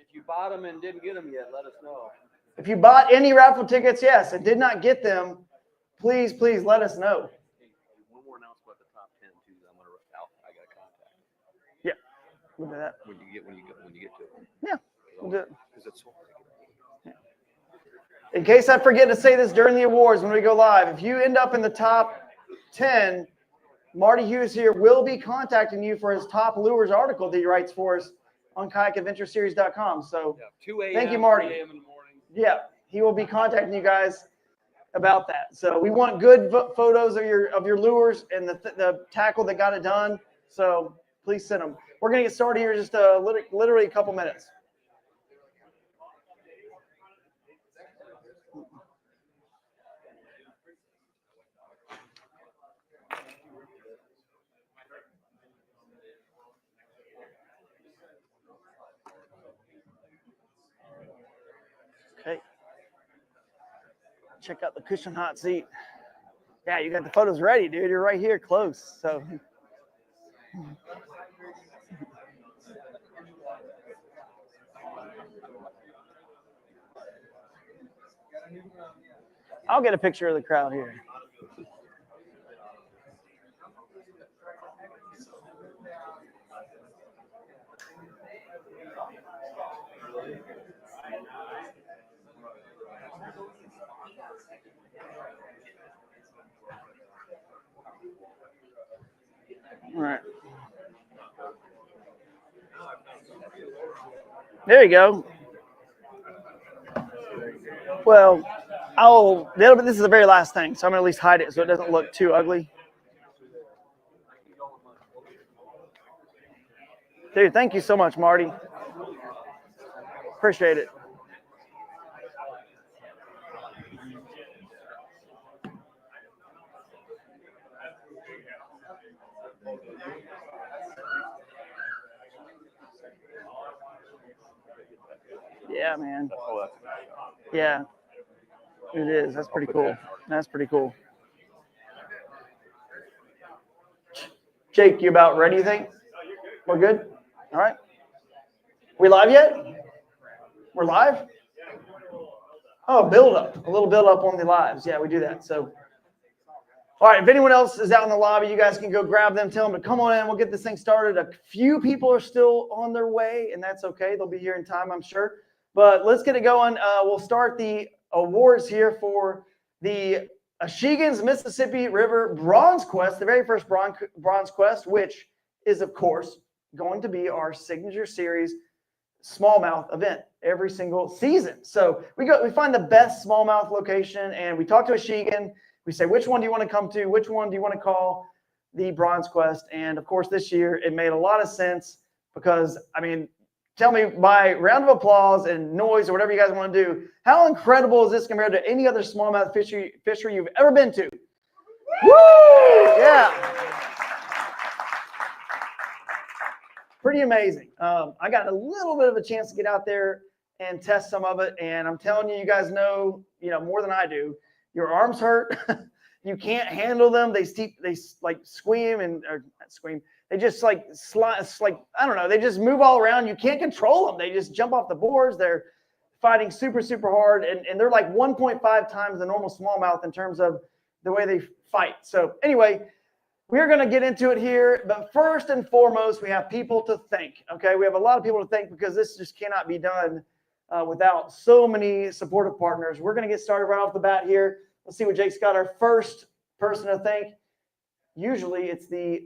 If you bought them and didn't get them yet, let us know. If you bought any raffle tickets, yes, and did not get them, please let us know. Hey, one more announcement about the top 10 too. I got a contact. Yeah, we'll do that. When you get to it. Yeah, we'll do it. Because it's so hard. In case I forget to say this during the awards when we go live, if you end up in the top 10, Marty Hughes here will be contacting you for his top lures article that he writes for us on kayakadventureseries.com. So 2 a.m. thank you, Marty. 3 a.m. in the morning. Yeah, he will be contacting you guys about that. So we want good photos of your lures and the tackle that got it done. So please send them. We're going to get started here in just literally a couple minutes. Okay. Check out the cushion hot seat. Yeah, you got the photos ready, dude. You're right here close. So I'll get a picture of the crowd here. All right. There you go. Well, this is the very last thing, so I'm going to at least hide it so it doesn't look too ugly. Dude, thank you so much, Marty. Appreciate it. Yeah, man. Yeah, it is. That's pretty cool. That's pretty cool. Jake, you about ready, you think? We're good? All right. We live yet? We're live? Oh, build up. A little build up on the lives. Yeah, we do that. So, all right. If anyone else is out in the lobby, you guys can go grab them. Tell them to come on in. We'll get this thing started. A few people are still on their way, and that's okay. They'll be here in time, I'm sure. But let's get it going. We'll start the awards here for the Achian's Mississippi River Bronzequest, the very first Bronzequest, which is, of course, going to be our signature series smallmouth event every single season. So we find the best smallmouth location, and we talk to Achian. We say, which one do you want to come to? Which one do you want to call the Bronzequest? And, of course, this year it made a lot of sense because, I mean, tell me by round of applause and noise or whatever you guys want to do, how incredible is this compared to any other smallmouth fishery you've ever been to? Woo! Yeah. Pretty amazing. I got a little bit of a chance to get out there and test some of it, and I'm telling you, you guys know, more than I do. Your arms hurt. You can't handle them. They like scream or not scream. They just like I don't know. They just move all around. You can't control them. They just jump off the boards. They're fighting super, super hard, and they're like 1.5 times the normal smallmouth in terms of the way they fight. So anyway, we're going to get into it here. But first and foremost, we have people to thank. Okay, we have a lot of people to thank because this just cannot be done without so many supportive partners. We're going to get started right off the bat here. Let's see what Jake's got. Our first person to thank. Usually it's the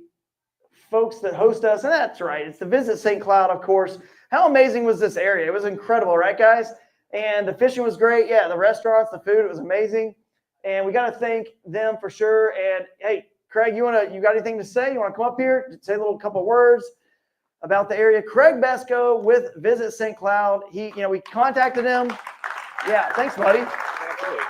folks that host us, and that's right. It's the Visit St. Cloud, of course. How amazing was this area? It was incredible, right, guys? And the fishing was great. Yeah, the restaurants, the food, it was amazing. And we got to thank them for sure. And hey, Craig, you got anything to say? You want to come up here, say a little couple words about the area? Craig Besco with Visit St. Cloud. We contacted him. Yeah, thanks, buddy. Absolutely.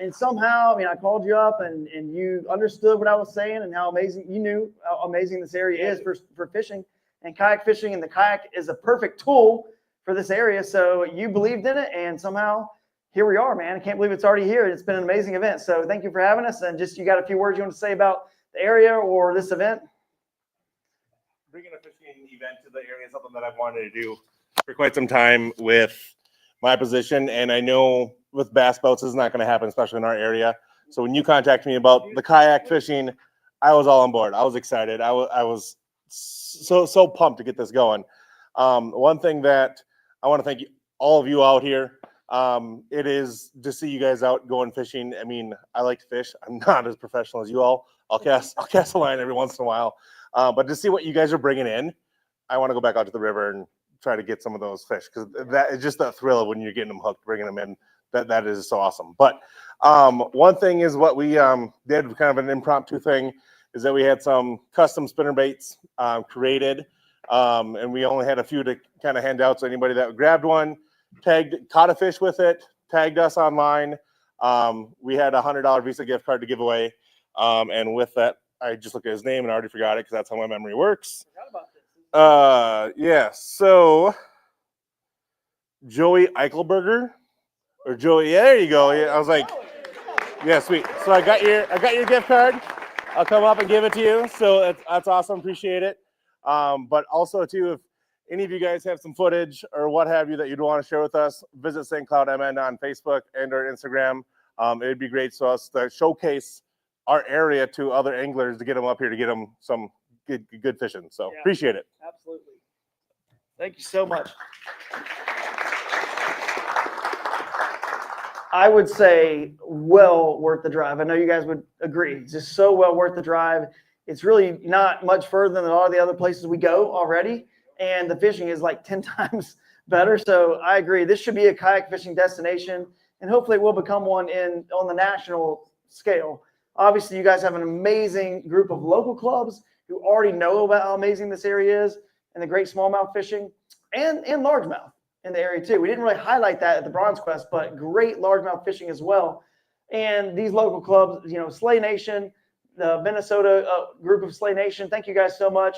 And somehow, I called you up and you understood what I was saying and how amazing, you knew how amazing this area is for fishing and kayak fishing. And the kayak is a perfect tool for this area. So you believed in it, and somehow here we are, man. I can't believe it's already here. It's been an amazing event. So thank you for having us. And just, you got a few words you want to say about the area or this event? bringing a fishing event to the area is something that I've wanted to do for quite some time with my position. And I know with bass boats, this is not going to happen, especially in our area. So when you contacted me about the kayak fishing, I was all on board. I was excited. I was so pumped to get this going. One thing that I want to thank all of you out here. It is to see you guys out going fishing. I mean, I like to fish. I'm not as professional as you all. I'll cast a line every once in a while. But to see what you guys are bringing in, I want to go back out to the river and try to get some of those fish, because that is just that thrill of when you're getting them hooked, bringing them in. That is so awesome. But one thing is what we did, kind of an impromptu thing, is that we had some custom spinner baits created, and we only had a few to kind of hand out. So anybody that grabbed one, caught a fish with it, tagged us online. We had a $100 Visa gift card to give away, and with that, I just looked at his name and I already forgot it because that's how my memory works. Yeah, so Joey Eichelberger, or Joey. Yeah, there you go. Yeah, I was like, yeah, sweet. So I got your gift card. I'll come up and give it to you. So that's awesome. Appreciate it. But also too, if any of you guys have some footage or what have you that you'd want to share with us, visit St. Cloud MN on Facebook and or Instagram. It'd be great for us to showcase our area to other anglers, to get them up here, to get them some good fishing. So yeah, appreciate it. Absolutely. Thank you so much. I would say well worth the drive. I know you guys would agree. It's just so well worth the drive. It's really not much further than a lot of the other places we go already. And the fishing is like 10 times better. So I agree. This should be a kayak fishing destination, and hopefully it will become one on the national scale. Obviously, you guys have an amazing group of local clubs who already know about how amazing this area is and the great smallmouth fishing and largemouth in the area too. We didn't really highlight that at the Bronzequest, but great largemouth fishing as well. And these local clubs, you know, Slay Nation, the Minnesota group of Slay Nation, thank you guys so much.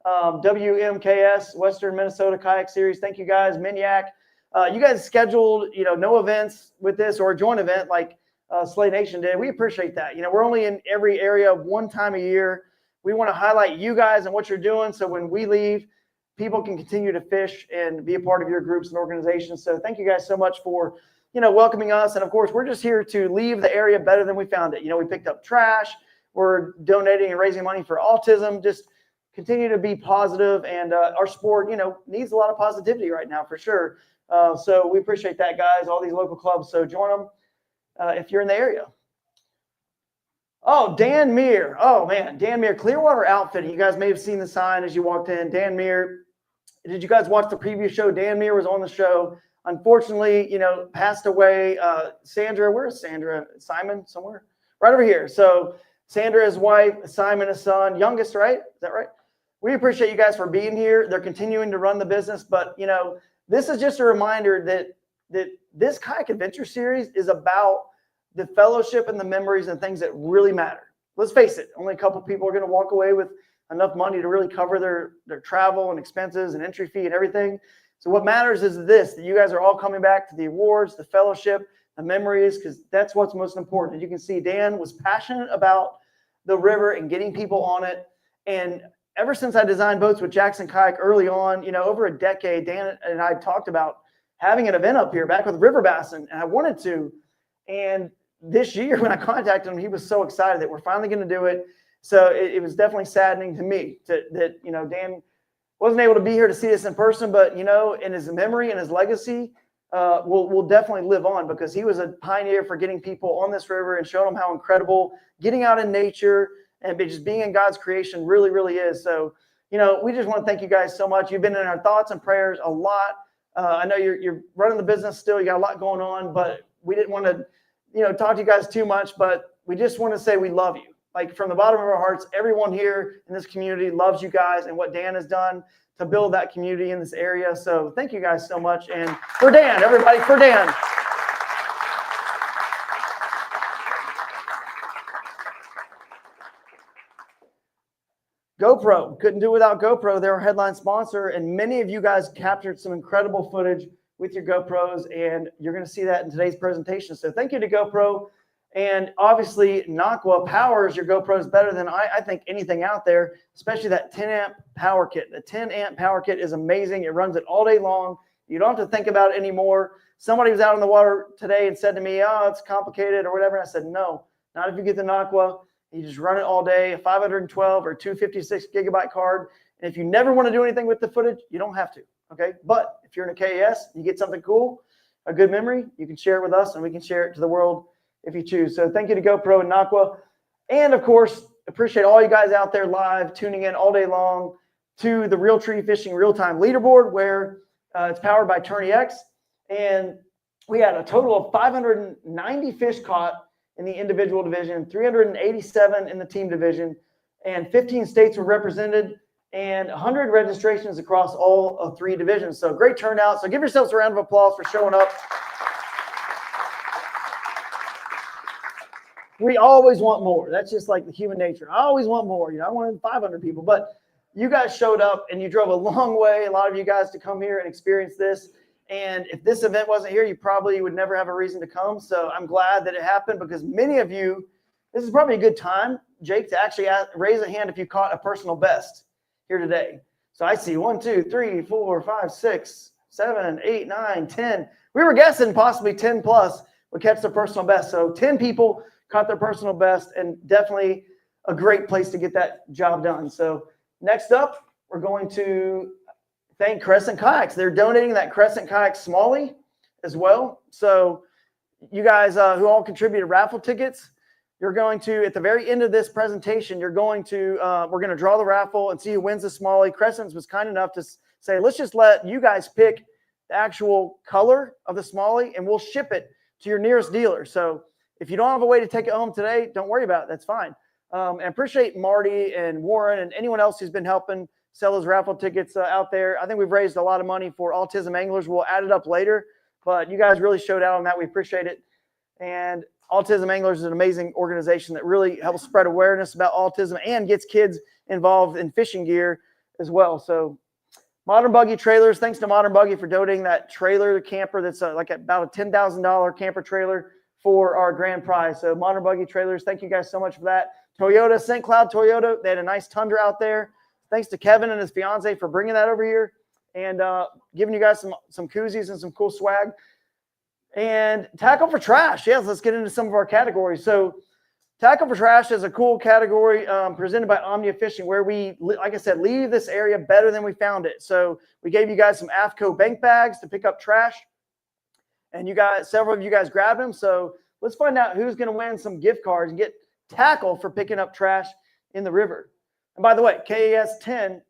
WMKS, Western Minnesota Kayak Series, thank you guys. Miniac, you guys scheduled, you know, no events with this or a joint event like Slay Nation did. We appreciate that. You know, we're only in every area one time a year. We want to highlight you guys and what you're doing, so when we leave, people can continue to fish and be a part of your groups and organizations. So thank you guys so much for, you know, welcoming us. And of course, we're just here to leave the area better than we found it. You know, we picked up trash. We're donating and raising money for autism. Just continue to be positive. And our sport, you know, needs a lot of positivity right now for sure. So we appreciate that, guys, all these local clubs. So join them if you're in the area. Oh, Dan Meir. Oh, man, Dan Meir, Clearwater Outfitting. You guys may have seen the sign as you walked in. Dan Meir. Did you guys watch the previous show? Dan Meir was on the show. Unfortunately, you know, passed away. Sandra, where is Sandra? Simon, somewhere? Right over here. So Sandra, his wife, Simon, his son, youngest, right? Is that right? We appreciate you guys for being here. They're continuing to run the business. But, you know, this is just a reminder that this Kayak Adventure Series is about the fellowship and the memories and things that really matter. Let's face it, only a couple people are going to walk away with enough money to really cover their travel and expenses and entry fee and everything. So what matters is this, that you guys are all coming back to the awards, the fellowship, the memories, because that's what's most important. And you can see Dan was passionate about the river and getting people on it. And ever since I designed boats with Jackson Kayak early on, you know, over a decade, Dan and I talked about having an event up here back with River Bass, and I wanted to. And this year when I contacted him, he was so excited that we're finally going to do it. So it was definitely saddening to me that, you know, Dan wasn't able to be here to see us in person, but, you know, in his memory and his legacy will definitely live on, because he was a pioneer for getting people on this river and showing them how incredible getting out in nature and just being in God's creation really, really is. So, you know, we just want to thank you guys so much. You've been in our thoughts and prayers a lot. I know you're running the business still. You got a lot going on, but we didn't want to, you know, talk to you guys too much, but we just want to say we love you. Like, from the bottom of our hearts, everyone here in this community loves you guys and what Dan has done to build that community in this area. So thank you guys so much. And for Dan, everybody, for Dan. GoPro, couldn't do without GoPro. They're our headline sponsor, and many of you guys captured some incredible footage with your GoPros, and you're going to see that in today's presentation. So thank you to GoPro. And obviously, Naqua powers your GoPros better than I think anything out there, especially that 10 amp power kit. The 10 amp power kit is amazing. It runs it all day long. You don't have to think about it anymore. Somebody was out in the water today and said to me, oh, it's complicated or whatever. And I said, no, not if you get the Naqua. You just run it all day, a 512 or 256 gigabyte card. And if you never want to do anything with the footage, you don't have to. Okay. But if you're in a KAS, you get something cool, a good memory, you can share it with us and we can share it to the world if you choose. So thank you to GoPro and Naqua. And of course, appreciate all you guys out there live tuning in all day long to the Real Tree Fishing Real-Time Leaderboard, where it's powered by Tourney X. And we had a total of 590 fish caught in the individual division, 387 in the team division, and 15 states were represented, and 100 registrations across all of 3 divisions. So great turnout. So give yourselves a round of applause for showing up. We always want more. That's just like the human nature. I always want more. I wanted 500 people, but you guys showed up and you drove a long way, a lot of you guys, to come here and experience this. And if this event wasn't here, you probably would never have a reason to come. So I'm glad that it happened, because many of you, this is probably a good time, Jake, to actually raise a hand if you caught a personal best here today. So I see 1, 2, 3, 4, 5, 6, 7, 8, 9, 10. We were guessing possibly 10 plus would catch their personal best. So 10 people caught their personal best, and definitely a great place to get that job done. So next up, we're going to thank Crescent Kayaks. They're donating that Crescent Kayak Smallie as well. So you guys who all contributed raffle tickets, you're going to, at the very end of this presentation, you're going to, we're going to draw the raffle and see who wins the Smallie. Crescent was kind enough to say, let's just let you guys pick the actual color of the Smallie and we'll ship it to your nearest dealer. So if you don't have a way to take it home today, don't worry about it. That's fine. And appreciate Marty and Warren and anyone else who's been helping sell those raffle tickets out there. I think we've raised a lot of money for autism anglers. We'll add it up later, but you guys really showed out on that. We appreciate it. And Autism Anglers is an amazing organization that really helps spread awareness about autism and gets kids involved in fishing gear as well. So Modern Buggy Trailers, thanks to Modern Buggy for donating that trailer camper that's like about a $10,000 camper trailer for our grand prize. So Modern Buggy Trailers, thank you guys so much for that. Toyota, St. Cloud Toyota, they had a nice Tundra out there. Thanks to Kevin and his fiance for bringing that over here and giving you guys some koozies and some cool swag. And Tackle for Trash. Yes, let's get into some of our categories. So Tackle for Trash is a cool category presented by Omnia Fishing, where we, like I said, leave this area better than we found it. So we gave you guys some AFCO bank bags to pick up trash. And you guys, several of you guys grabbed them. So let's find out who's going to win some gift cards and get tackle for picking up trash in the river. And by the way, KAS 10,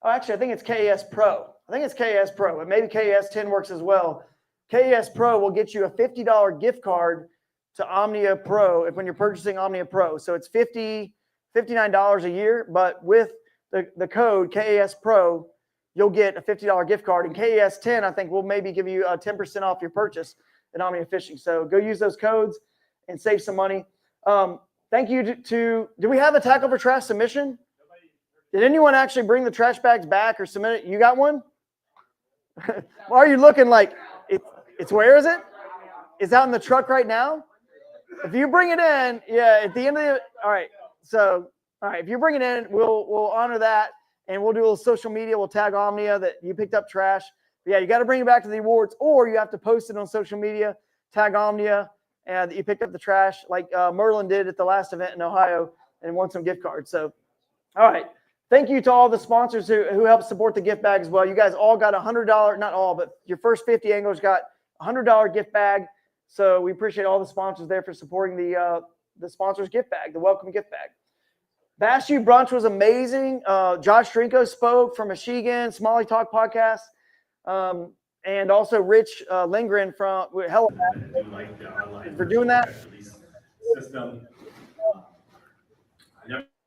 oh, actually, I think it's KAS Pro. I think it's KAS Pro, but maybe KAS 10 works as well. KAS Pro will get you a $50 gift card to Omnia Pro when you're purchasing Omnia Pro. So it's $59 a year, but with the code KAS Pro, you'll get a $50 gift card. And KAS 10, I think, will maybe give you 10% off your purchase at Omnia Fishing. So go use those codes and save some money. Thank you do we have a Tackle for Trash submission? Did anyone actually bring the trash bags back or submit it? You got one? Why are you looking like it's where is it? It's out in the truck right now. If you bring it in, yeah, at the end of the, all right. So, all right, if you bring it in, we'll honor that, and we'll do a little social media. We'll tag Omnia that you picked up trash. But yeah, you got to bring it back to the awards, or you have to post it on social media, tag Omnia, and that you picked up the trash, like Merlin did at the last event in Ohio, and won some gift cards. So, all right. Thank you to all the sponsors who helped support the gift bag as well. You guys all got $100, not all, but your first 50 anglers got $100 gift bag. So we appreciate all the sponsors there for supporting the sponsors gift bag, the welcome gift bag. Bass U Brunch was amazing. Josh Trinko spoke from Achian, Smallie Talk podcast. And also Rich Lindgren from Hello for doing that. System.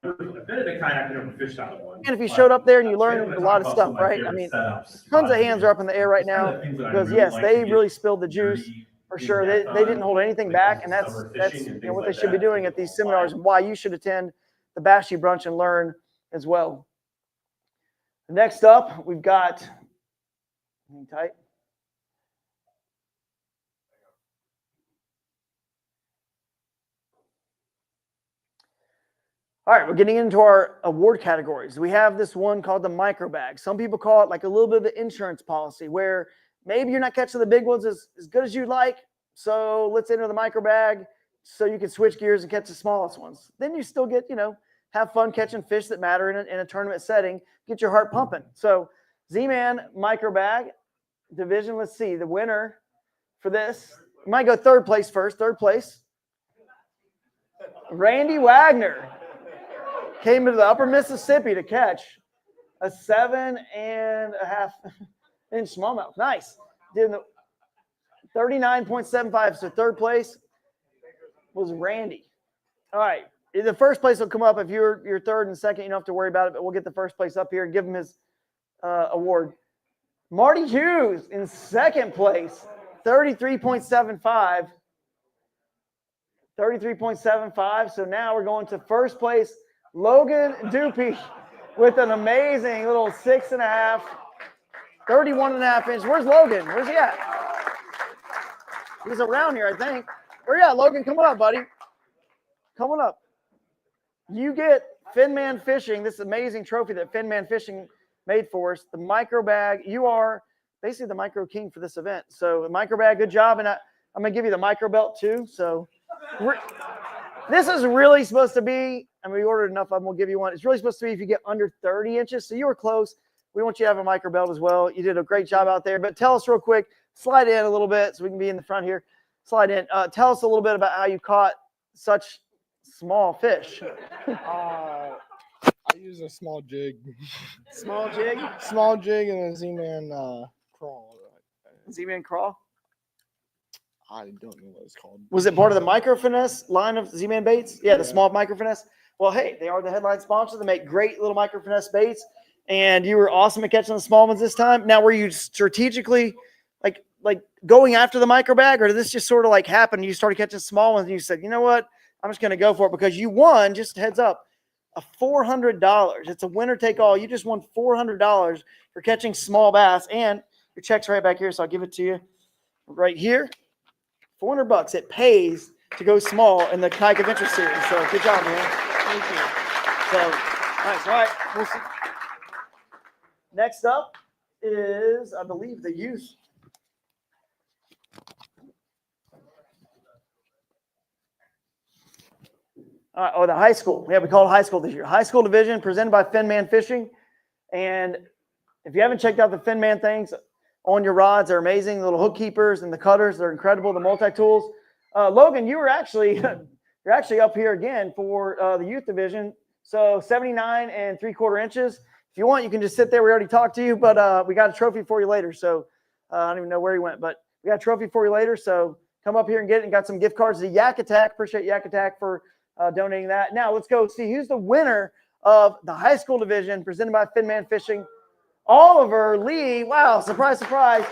I've been in a kayak, never fished out of one. And if you showed up there and you learned a lot of stuff, right? I mean, tons of hands are up in the air right now because yes, they really spilled the juice for sure. They didn't hold anything back, and that's what they should be doing at these seminars, and why you should attend the Bass U Brunch and learn as well. Next up, we've got hang tight. All right, we're getting into our award categories. We have this one called the micro bag. Some people call it like a little bit of an insurance policy where maybe you're not catching the big ones as good as you'd like. So let's enter the micro bag so you can switch gears and catch the smallest ones. Then you still get, have fun catching fish that matter in a tournament setting, get your heart pumping. So Z-Man micro bag division, let's see, the winner for this, you might go third place first, third place. Randy Wagner came into the upper Mississippi to catch a 7.5 inch smallmouth. Nice. Did the 39.75. So third place was Randy. All right. The first place will come up. If you're third and second, you don't have to worry about it, but we'll get the first place up here and give him his award. Marty Hughes in second place, 33.75. 33.75. So now we're going to first place, Logan Dupe with an amazing little 6.5, 31.5 inch. Where's Logan? Where's he at? He's around here, I think. Where you at, Logan? Come on up, buddy. Come on up. You get Finman Fishing, this amazing trophy that Finman Fishing made for us, the micro bag. You are basically the micro king for this event. So the micro bag, good job. And I'm going to give you the micro belt too. So this is really supposed to be, we ordered enough of them, we'll give you one. It's really supposed to be if you get under 30 inches. So you were close. We want you to have a micro belt as well. You did a great job out there. But tell us real quick, slide in a little bit so we can be in the front here. Slide in. Tell us a little bit about how you caught such small fish. I use a small jig. Small jig? Small jig and a Z-Man crawl. Z-Man crawl? I don't know what it's called. Was it part of the micro finesse line of Z-Man baits? Yeah, the small micro finesse. Well, hey, they are the headline sponsor. They make great little micro finesse baits, and you were awesome at catching the small ones this time. Now, were you strategically like going after the micro bag, or did this just sort of like happen? You started catching small ones, and you said, you know what? I'm just going to go for it because you won. Just heads up, a $400. It's a winner take all. You just won $400 for catching small bass, and your check's right back here, so I'll give it to you right here. $400. It pays to go small in the Kayak Adventure Series. So good job, man. Thank you. So nice. All right. We'll see. Next up is, I believe, the youth. All right. Oh, the high school. Yeah, we call it high school this year. High school division presented by Finman Fishing. And if you haven't checked out the Finman things on your rods, they're amazing. The little hook keepers and the cutters, they're incredible. The multi-tools. Logan, you're actually up here again for the youth division. So 79 3/4 inches. If you want, you can just sit there. We already talked to you, but we got a trophy for you later. So I don't even know where he went, but we got a trophy for you later. So come up here and get it. And got some gift cards to Yak Attack. Appreciate Yak Attack for donating that. Now let's go see who's the winner of the high school division presented by Finman Fishing. Oliver Lee. Wow, surprise, surprise.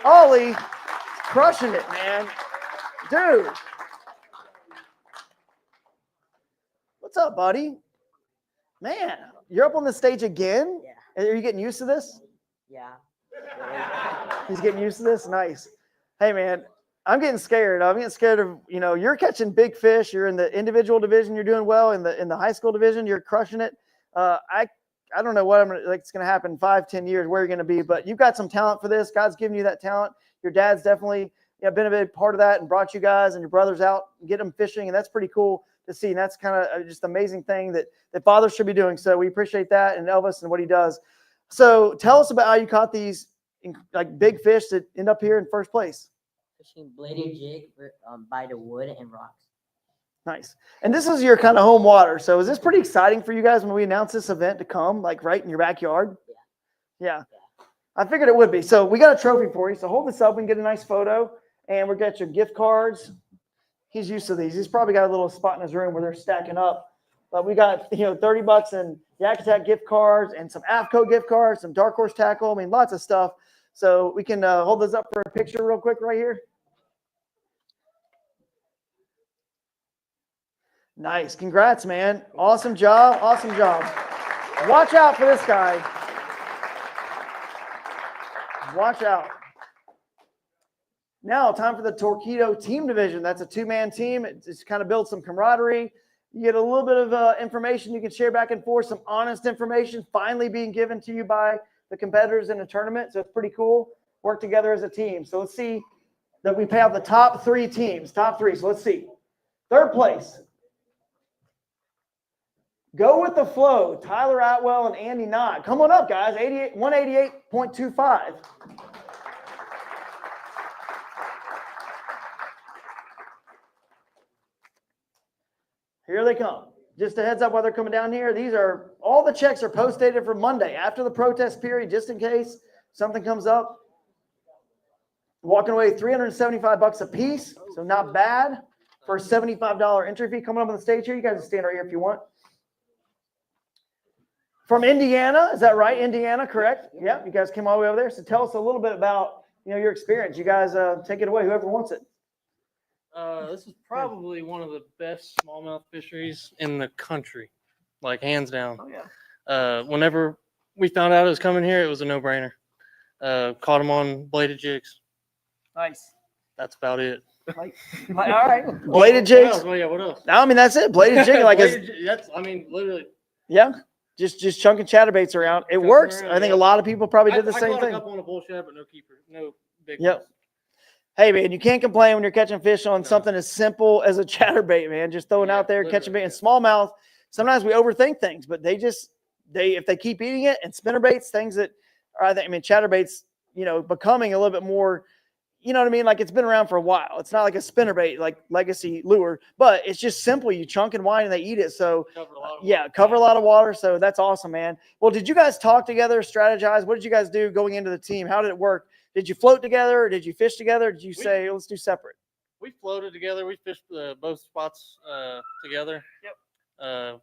Ollie, crushing it, man. Dude. What's up, buddy? Man, you're up on the stage again? Yeah. Are you getting used to this? Yeah. He's getting used to this? Nice. Hey, man, I'm getting scared. I'm getting scared of, you're catching big fish. You're in the individual division. You're doing well. In the high school division, you're crushing it. I don't know what it's going to happen in 5-10 years, where you're going to be, but you've got some talent for this. God's given you that talent. Your dad's definitely been a big part of that and brought you guys and your brothers out and get them fishing. And that's pretty cool to see. And that's kind of just an amazing thing that fathers should be doing. So we appreciate that and Elvis and what he does. So tell us about how you caught these like big fish that end up here in first place. Fishing bladed jig by the wood and rocks. Nice. And this is your kind of home water. So is this pretty exciting for you guys when we announce this event to come, like right in your backyard? Yeah. I figured it would be. So we got a trophy for you. So hold this up and get a nice photo. And we'll get your gift cards. He's used to these. He's probably got a little spot in his room where they're stacking up. But we got, $30 in Yak Attack gift cards and some AFCO gift cards, some Dark Horse tackle. I mean, lots of stuff. So we can hold this up for a picture real quick right here. Nice. Congrats, man. Awesome job. Awesome job. Watch out for this guy. Watch out. Now, time for the Torpedo team division. That's a two-man team. It just kind of builds some camaraderie. You get a little bit of information you can share back and forth, some honest information finally being given to you by the competitors in the tournament. So it's pretty cool. Work together as a team. So let's see that we pay out the top 3 teams, top 3. So let's see. Third place. Go with the flow. Tyler Atwell and Andy Knott. Come on up, guys. 188.25. Here they come. Just a heads up while they're coming down here. These are all the checks are post-dated for Monday after the protest period, just in case something comes up. Walking away $375 a piece, so not bad for a $75 entry fee. Coming up on the stage here, you guys can stand right here if you want. From Indiana, is that right? Indiana, correct? Yeah, you guys came all the way over there. So tell us a little bit about your experience. You guys take it away, whoever wants it. This is probably one of the best smallmouth fisheries in the country, like hands down. Oh yeah. Whenever we found out it was coming here, it was a no-brainer. Caught them on bladed jigs. Nice. That's about it. All right. Bladed jigs. Well, yeah. What else? I mean, that's it. Bladed jig, like That's. I mean, literally. yeah. Just chunking chatterbaits around. It works. Around, I think yeah. a lot of people probably did the same I caught thing. a couple on a bull shad, but no keeper, no big. Yep. ones. Hey, man, you can't complain when you're catching fish on No. something as simple as a chatterbait, man. Just throwing Yeah, out there, literally, catching bait. yeah. And smallmouth, sometimes we overthink things, but if they keep eating it, and spinnerbaits, things that are, chatterbaits, becoming a little bit more, you know what I mean? Like it's been around for a while. It's not like a spinnerbait, like legacy lure, but it's just simple. You chunk and wind and they eat it. So cover a lot of water. So that's awesome, man. Well, did you guys talk together, strategize? What did you guys do going into the team? How did it work? Did you float together? Or did you fish together? Did you say, let's do separate? We floated together. We fished both spots together. Yep.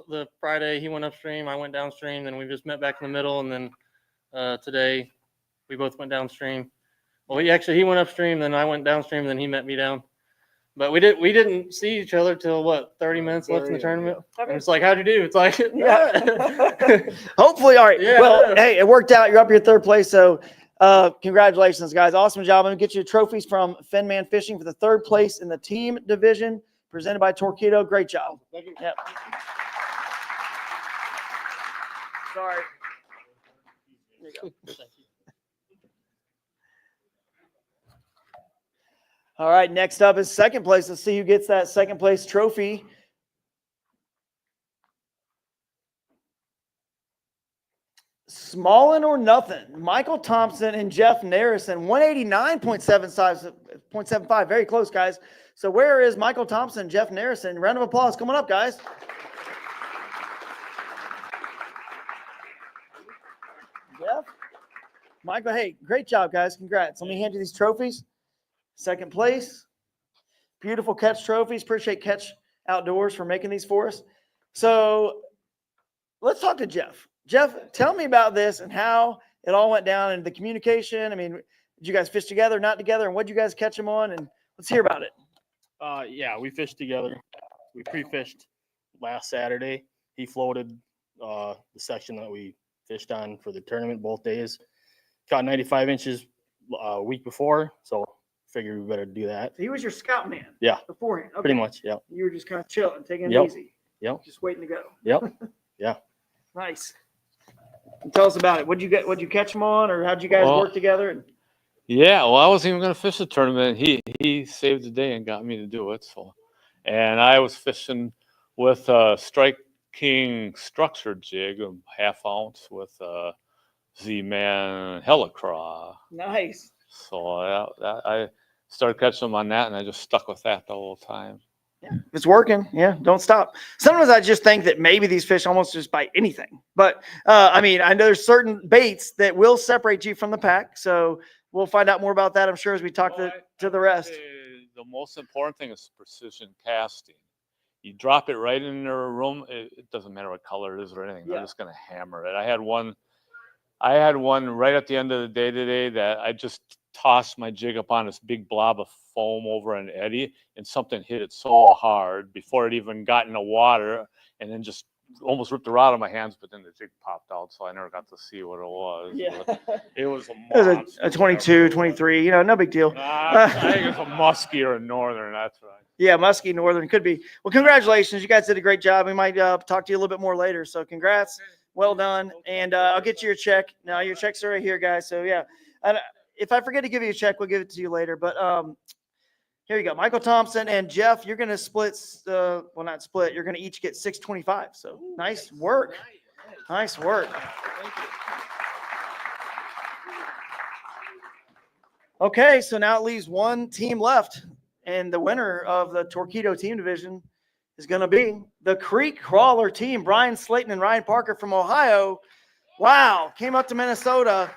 The Friday he went upstream, I went downstream. Then we just met back in the middle, and then today we both went downstream. Well, he went upstream, then I went downstream, then he met me down. But we didn't see each other till 30 minutes left in the tournament. And it's like, how'd you do? It's like, yeah. Hopefully, all right. Yeah. Well, hey, it worked out. You're up your third place. So congratulations, guys. Awesome job. I'm going to get you trophies from Fenman Fishing for the third place in the team division, presented by Torpedo. Great job. Thank you. Yep. Sorry. There you go. Thank you. All right, next up is second place. Let's see who gets that second place trophy. Smallin' or nothing. Michael Thompson and Jeff Narrison, 189.75. Very close, guys. So where is Michael Thompson and Jeff Narrison? Round of applause. Come on up, guys. Jeff, Michael, hey, great job, guys. Congrats. Let me hand you these trophies. Second place. Beautiful Catch trophies. Appreciate Catch Outdoors for making these for us. So let's talk to Jeff. Jeff, tell me about this and how it all went down and the communication. I mean, did you guys fish together, not together? And what did you guys catch them on? And let's hear about it. Yeah, we fished together. We pre-fished last Saturday. He floated the section that we fished on for the tournament both days. Caught 95 inches a week before, so figured we better do that. So he was your scout man. Yeah. Beforehand. Okay. Pretty much, yeah. You were just kind of chilling, taking it Yep. easy. Yep. Just waiting to go. Yep. Yeah. Nice. And tell us about it. What'd you catch them on, or how'd you guys work together? Yeah, well, I wasn't even going to fish the tournament. He saved the day and got me to do it. So, and I was fishing with a Strike King structured jig, a half ounce with a Z-Man Helicraw. Nice. So I started catching them on that, and I just stuck with that the whole time. Yeah, if it's working, yeah, don't stop. Sometimes I just think that maybe these fish almost just bite anything. But, I mean, I know there's certain baits that will separate you from the pack. So we'll find out more about that, I'm sure, as we talk to the rest. The most important thing is precision casting. You drop it right in their room. It doesn't matter what color it is or anything. Yeah. They're just going to hammer it. I had one right at the end of the day today that I just tossed my jig up on this big blob of foam over an eddy, and something hit it so hard before it even got in the water, and then just almost ripped the rod out of my hands, but then the jig popped out, so I never got to see what it was. Yeah. But it was a It monster. was a 22, 23, no big deal. I think it's a muskie or a northern, that's right. Yeah, Muskie Northern could be. Well, congratulations. You guys did a great job. We might talk to you a little bit more later. So congrats. Well done. And I'll get you your check. Now your checks are right here, guys. So yeah. And if I forget to give you a check, we'll give it to you later. But here you go. Michael Thompson and Jeff, you're going to split, well, not split. You're going to each get $625. So nice work. Nice work. Okay, so now it leaves one team left, and the winner of the Torpedo team division is going to be the Creek Crawler team. Brian Slayton and Ryan Parker from Ohio. Wow, came up to Minnesota.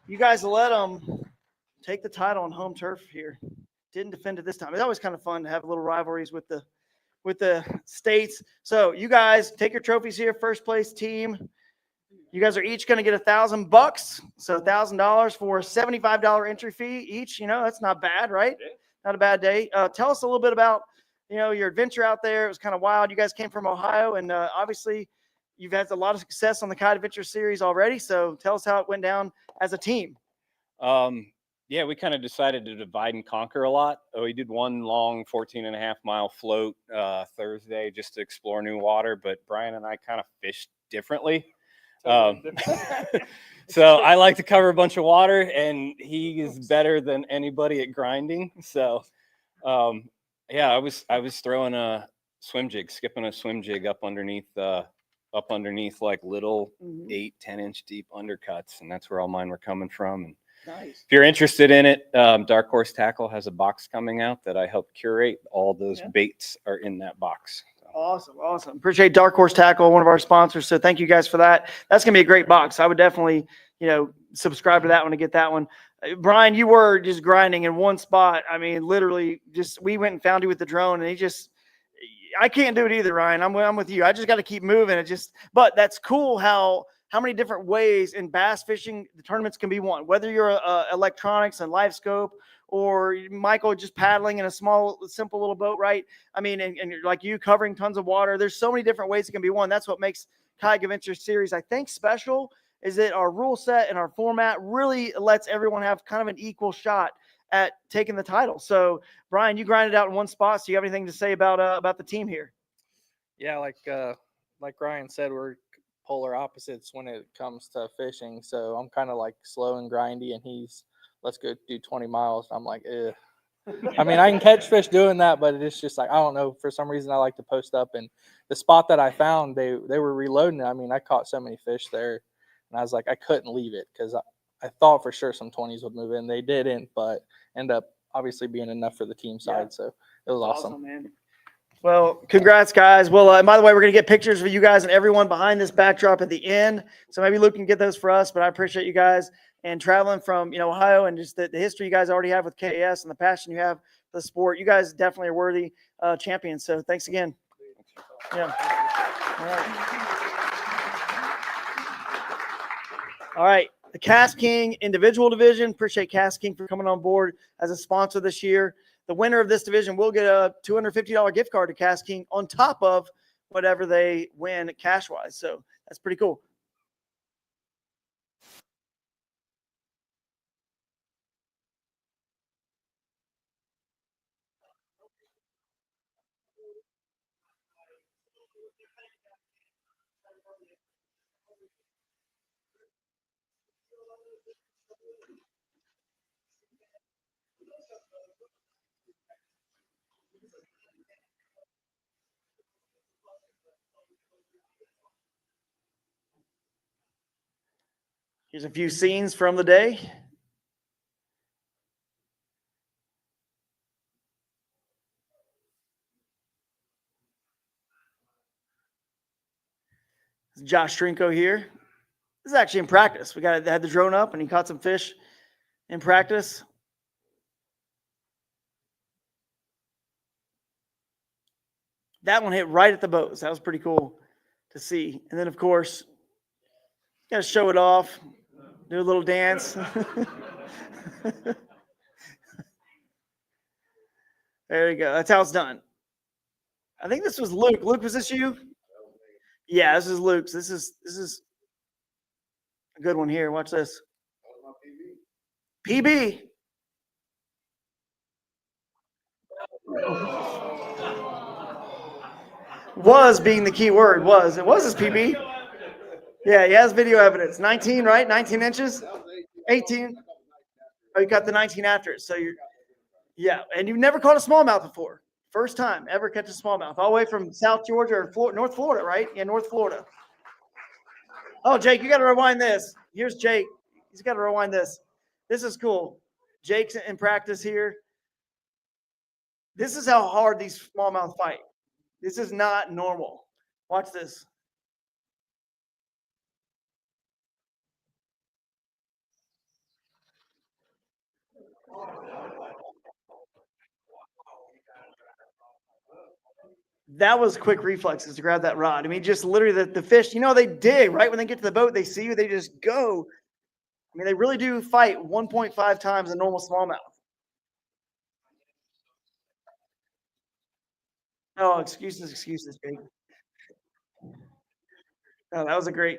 You guys let them take the title on home turf here. Didn't defend it this time. It's always kind of fun to have little rivalries with the states. So you guys take your trophies here. First place team. You guys are each going to get $1,000. So $1,000 for a $75 entry fee each. You know, that's not bad, right? Not a bad day. Tell us a little bit about, your adventure out there. It was kind of wild. You guys came from Ohio, and obviously you've had a lot of success on the Kite Adventure series already. So tell us how it went down as a team. Yeah, we kind of decided to divide and conquer a lot. We did one long 14.5-mile float Thursday just to explore new water, but Brian and I kind of fished differently. So I like to cover a bunch of water, and he is better than anybody at grinding. So yeah, I was throwing a swim jig, skipping a swim jig up underneath like little 8-10 inch deep undercuts, and that's where all mine were coming from. And nice. If you're interested in it, Dark Horse Tackle has a box coming out that I helped curate. All those baits are in that box. Awesome. Appreciate Dark Horse Tackle, one of our sponsors. So thank you guys for that. That's going to be a great box. I would definitely, subscribe to that one and get that one. Brian, you were just grinding in one spot. I mean, literally we went and found you with the drone, and I can't do it either, Ryan. I'm with you. I just got to keep moving. But that's cool how many different ways in bass fishing the tournaments can be won, whether you're electronics and live scope, or Michael just paddling in a small, simple little boat, right? I mean, and like you covering tons of water. There's so many different ways it can be won. That's what makes Kayak Adventure Series, I think, special, is that our rule set and our format really lets everyone have kind of an equal shot at taking the title. So, Brian, you grinded out in one spot. So you have anything to say about the team here? Yeah, like Ryan said, we're polar opposites when it comes to fishing. So I'm kind of like slow and grindy, and he's let's go do 20 miles. I'm like, ugh. I mean, I can catch fish doing that, but it's just like, I don't know. For some reason, I like to post up. And the spot that I found, they were reloading. I mean, I caught so many fish there, and I was like, I couldn't leave it because I thought for sure some 20s would move in. They didn't, but end up obviously being enough for the team side. So it was awesome, man. Well, congrats, guys. Well, and by the way, we're going to get pictures of you guys and everyone behind this backdrop at the end. So maybe Luke can get those for us, but I appreciate you guys and traveling from, Ohio, and just the history you guys already have with KAS and the passion you have for the sport. You guys definitely are worthy champions. So thanks again. Yeah. All right. All right. The Cast King individual division. Appreciate Cast King for coming on board as a sponsor this year. The winner of this division will get a $250 gift card to Cast King on top of whatever they win cash-wise. So that's pretty cool. Here's a few scenes from the day. Josh Trinko here. This is actually in practice. We had the drone up, and he caught some fish in practice. That one hit right at the boat. So that was pretty cool to see. And then, of course, got to show it off, do a little dance. There you go. That's how it's done. I think this was Luke. Luke, was this you? Yeah, this is Luke's. This is a good one here. Watch this. PB. Was being the key word. Was. It was his PB. Yeah, he has video evidence. 19, right? 19 inches? 18. Oh, you got the 19 after it. So you're, yeah. And you've never caught a smallmouth before. First time ever catch a smallmouth. All the way from South Georgia or North Florida, right? Yeah, North Florida. Oh, Jake, you got to rewind this. Here's Jake. He's got to rewind this. This is cool. Jake's in practice here. This is how hard these smallmouth fight. This is not normal. Watch this. That was quick reflexes to grab that rod. I mean, just literally the fish, they dig right when they get to the boat. They see you, they just go. I mean, they really do fight 1.5 times a normal smallmouth. Oh, excuses, Jake. Oh, that was a great.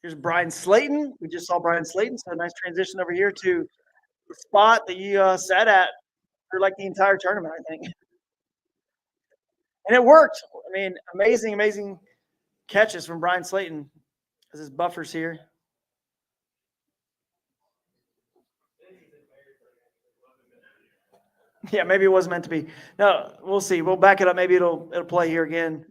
Here's Brian Slayton. We just saw Brian Slayton. So a nice transition over here to the spot that you sat at for like the entire tournament, I think. And it worked. I mean, amazing catches from Brian Slayton as his buffers here. Yeah, maybe it wasn't meant to be. No, we'll see. We'll back it up. Maybe it'll play here again.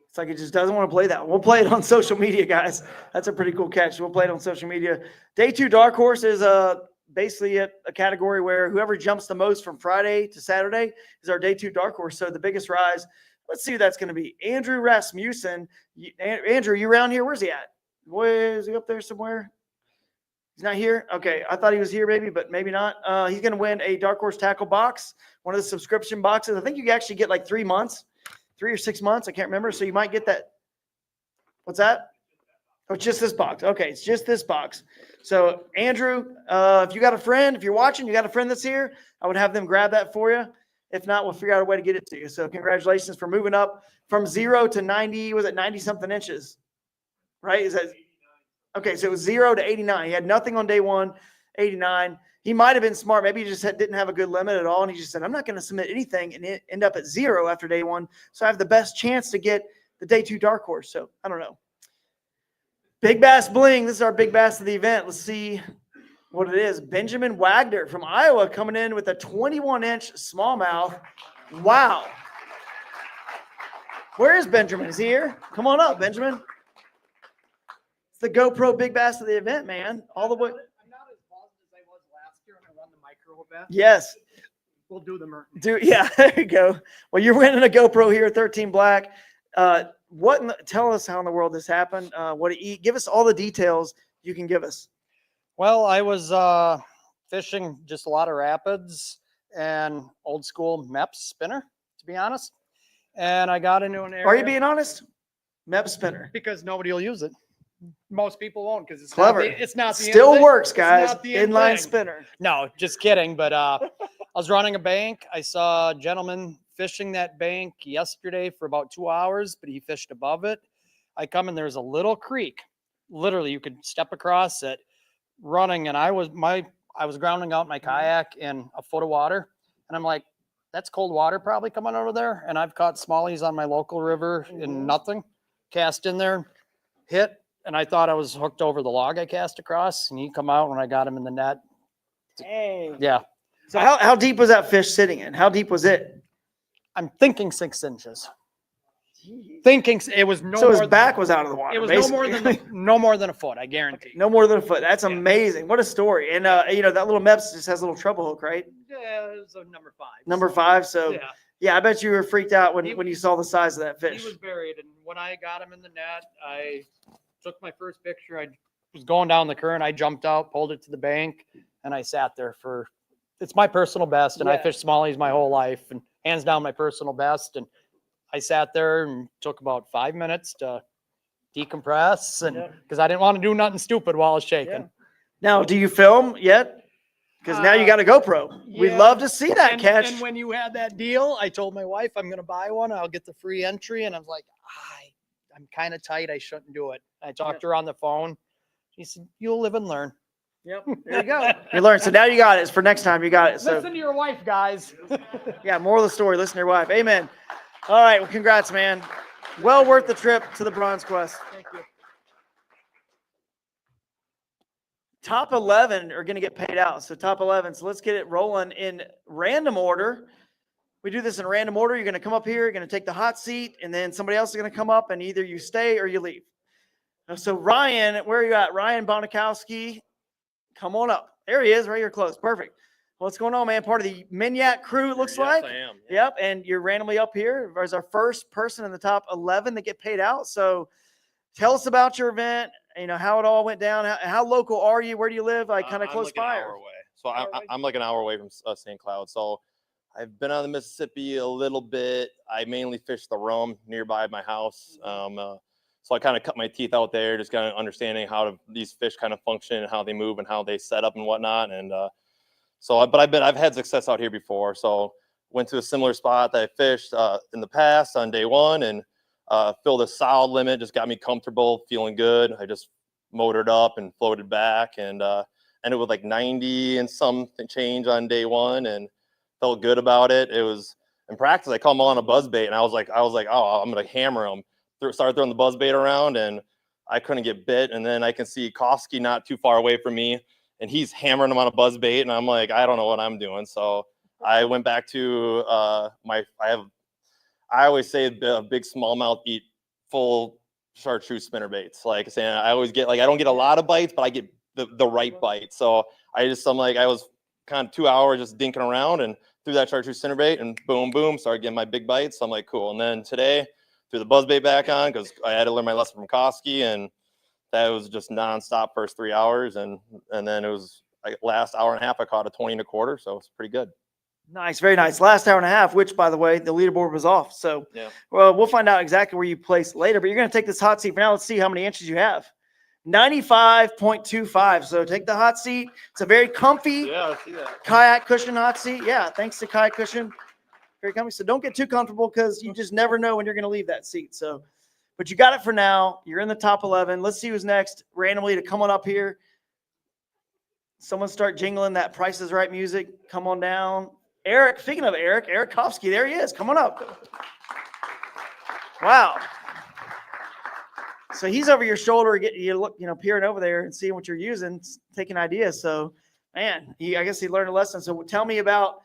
It's like it just doesn't want to play that. We'll play it on social media, guys. That's a pretty cool catch. We'll play it on social media. Day 2 dark horse is basically a category where whoever jumps the most from Friday to Saturday is our day 2 dark horse. So the biggest rise. Let's see who that's going to be. Andrew Rasmussen. Andrew, you around here? Where's he at? Where is he up there somewhere? He's not here? Okay. I thought he was here maybe, but maybe not. He's going to win a dark horse tackle box, one of the subscription boxes. I think you can actually get like 3 months. 3 or 6 months. I can't remember. So you might get that. What's that? Oh, it's just this box. Okay. It's just this box. So Andrew, if you got a friend, if you're watching, you got a friend that's here, I would have them grab that for you. If not, we'll figure out a way to get it to you. So congratulations for moving up from 0 to 90. Was it 90 something inches? Right? Is that okay? So it was 0 to 89. He had nothing on day 1, 89. He might have been smart. Maybe he just didn't have a good limit at all. And he just said, I'm not going to submit anything and end up at 0 after day 1. So I have the best chance to get the day 2 dark horse. So I don't know. Big Bass Bling. This is our big bass of the event. Let's see what it is. Benjamin Wagner from Iowa coming in with a 21-inch smallmouth. Wow. Where is Benjamin? Is he here? Come on up, Benjamin. It's the GoPro big bass of the event, man. All the way. Yes. We'll do the Merton. Yeah, there you go. Well, you're winning a GoPro here, 13 Black. Tell us how in the world this happened. What to eat? Give us all the details you can give us. Well, I was fishing just a lot of rapids and old school MEP spinner, to be honest. And I got into an area. Are you being honest? MEP spinner. Because nobody will use it. Most people won't because it's clever. It's not the still end works, thing. guys. Inline Inline spinner. No, just kidding. But I was running a bank. I saw a gentleman fishing that bank yesterday for about 2 hours, but he fished above it. I come and there's a little creek. Literally, you could step across it running, and I was grounding out my kayak in a foot of water, and I'm like, that's cold water probably coming out of there. And I've caught smallies on my local river in nothing. Cast in there, hit. And I thought I was hooked over the log I cast across, and he come out when I got him in the net. Hey. Yeah. So how deep was that fish sitting in? How deep was it? I'm thinking 6 inches. Thinking it was no. So more his back was out of the water. It was basically. no more than a foot. I guarantee. No more than a foot. That's amazing. What a story. And that little MEPS just has a little treble hook, right? Yeah, it was a number 5. Number 5. So yeah, I bet you were freaked out when you saw the size of that fish. He was buried, and when I got him in the net, I took my first picture. I was going down the current. I jumped out, pulled it to the bank, and I sat there for, it's my personal best, and I Yeah. fished smallies my whole life, and hands down my personal best. And I sat there and took about 5 minutes to decompress, and Yeah. because I didn't want to do nothing stupid while I was shaking. Yeah. Now, do you film yet? Because now you got a GoPro. We'd yeah. love to see that And, catch. and when you had that deal, I told my wife I'm going to buy one. I'll get the free entry, and I was like, I'm kind of tight. I shouldn't do it. I talked to her on the phone. She said, "You'll live and learn." Yep. There you go. You learned. So now you got it. It's for next time. You got it. So Listen to your wife, guys. yeah, moral of the story, listen to your wife. Amen. All right. Well, congrats, man. Well worth the trip to the Bronzequest. Thank you. Top 11 are going to get paid out. So top 11. So let's get it rolling in random order. We do this in random order. You're going to come up here, you're going to take the hot seat, and then somebody else is going to come up, and either you stay or you leave. So Ryan, where are you at? Ryan Bonikowski, come on up. There he is, right here close. Perfect. What's going on, man? Part of the Minyak crew, it looks like. I am. Yep, and you're randomly up here as our first person in the top 11 that get paid out. So tell us about your event, you know, how it all went down. How local are you? Where do you live? Like kind of close by? An hour away. So I'm like an hour away from St. Cloud. So I've been on the Mississippi a little bit. I mainly fish the Rum nearby my house. So I kind of cut my teeth out there, just kind of understanding how these fish kind of function and how they move and how they set up and whatnot. And I've had success out here before. So went to a similar spot that I fished in the past on day one, and filled a solid limit, just got me comfortable, feeling good. I just motored up and floated back, and ended with like 90 and something change on day one, and felt good about it. It was in practice, I caught them all on a buzz bait, and I was like, oh, I'm gonna hammer them. Started throwing the buzz bait around, and I couldn't get bit. And then I can see Kofsky not too far away from me, and he's hammering them on a buzz bait, and I'm like, I don't know what I'm doing. So I went back to I always say a big smallmouth eat full chartreuse spinner baits. Like saying, I always get, like, I don't get a lot of bites, but I get the right bite. So I was kind of 2 hours just dinking around and threw that chartreuse spinner bait, and boom, boom, started getting my big bites. So I'm like, cool. And then today, threw the buzz bait back on because I had to learn my lesson from Kofsky, and that was just nonstop first 3 hours. And then it was like last hour and a half, I caught a 20 1/4. So it's pretty good. Nice, very nice. Last hour and a half, which, by the way, the leaderboard was off. So Yeah. well, we'll find out exactly where you place later, but you're going to take this hot seat for now. Let's see how many inches you have. 95.25. So take the hot seat. It's a very comfy Yeah, I see that. kayak cushion hot seat. Yeah, thanks to Kayak Cushion. Very comfy. So don't get too comfortable because you just never know when you're going to leave that seat. So, but you got it for now. You're in the top 11. Let's see who's next randomly to come on up here. Someone start jingling that Price is Right music. Come on down. Eric, speaking of Eric Kofsky, there he is. Come on up. Wow. So he's over your shoulder, peering over there and seeing what you're using, taking ideas. So, man, I guess he learned a lesson. So tell me about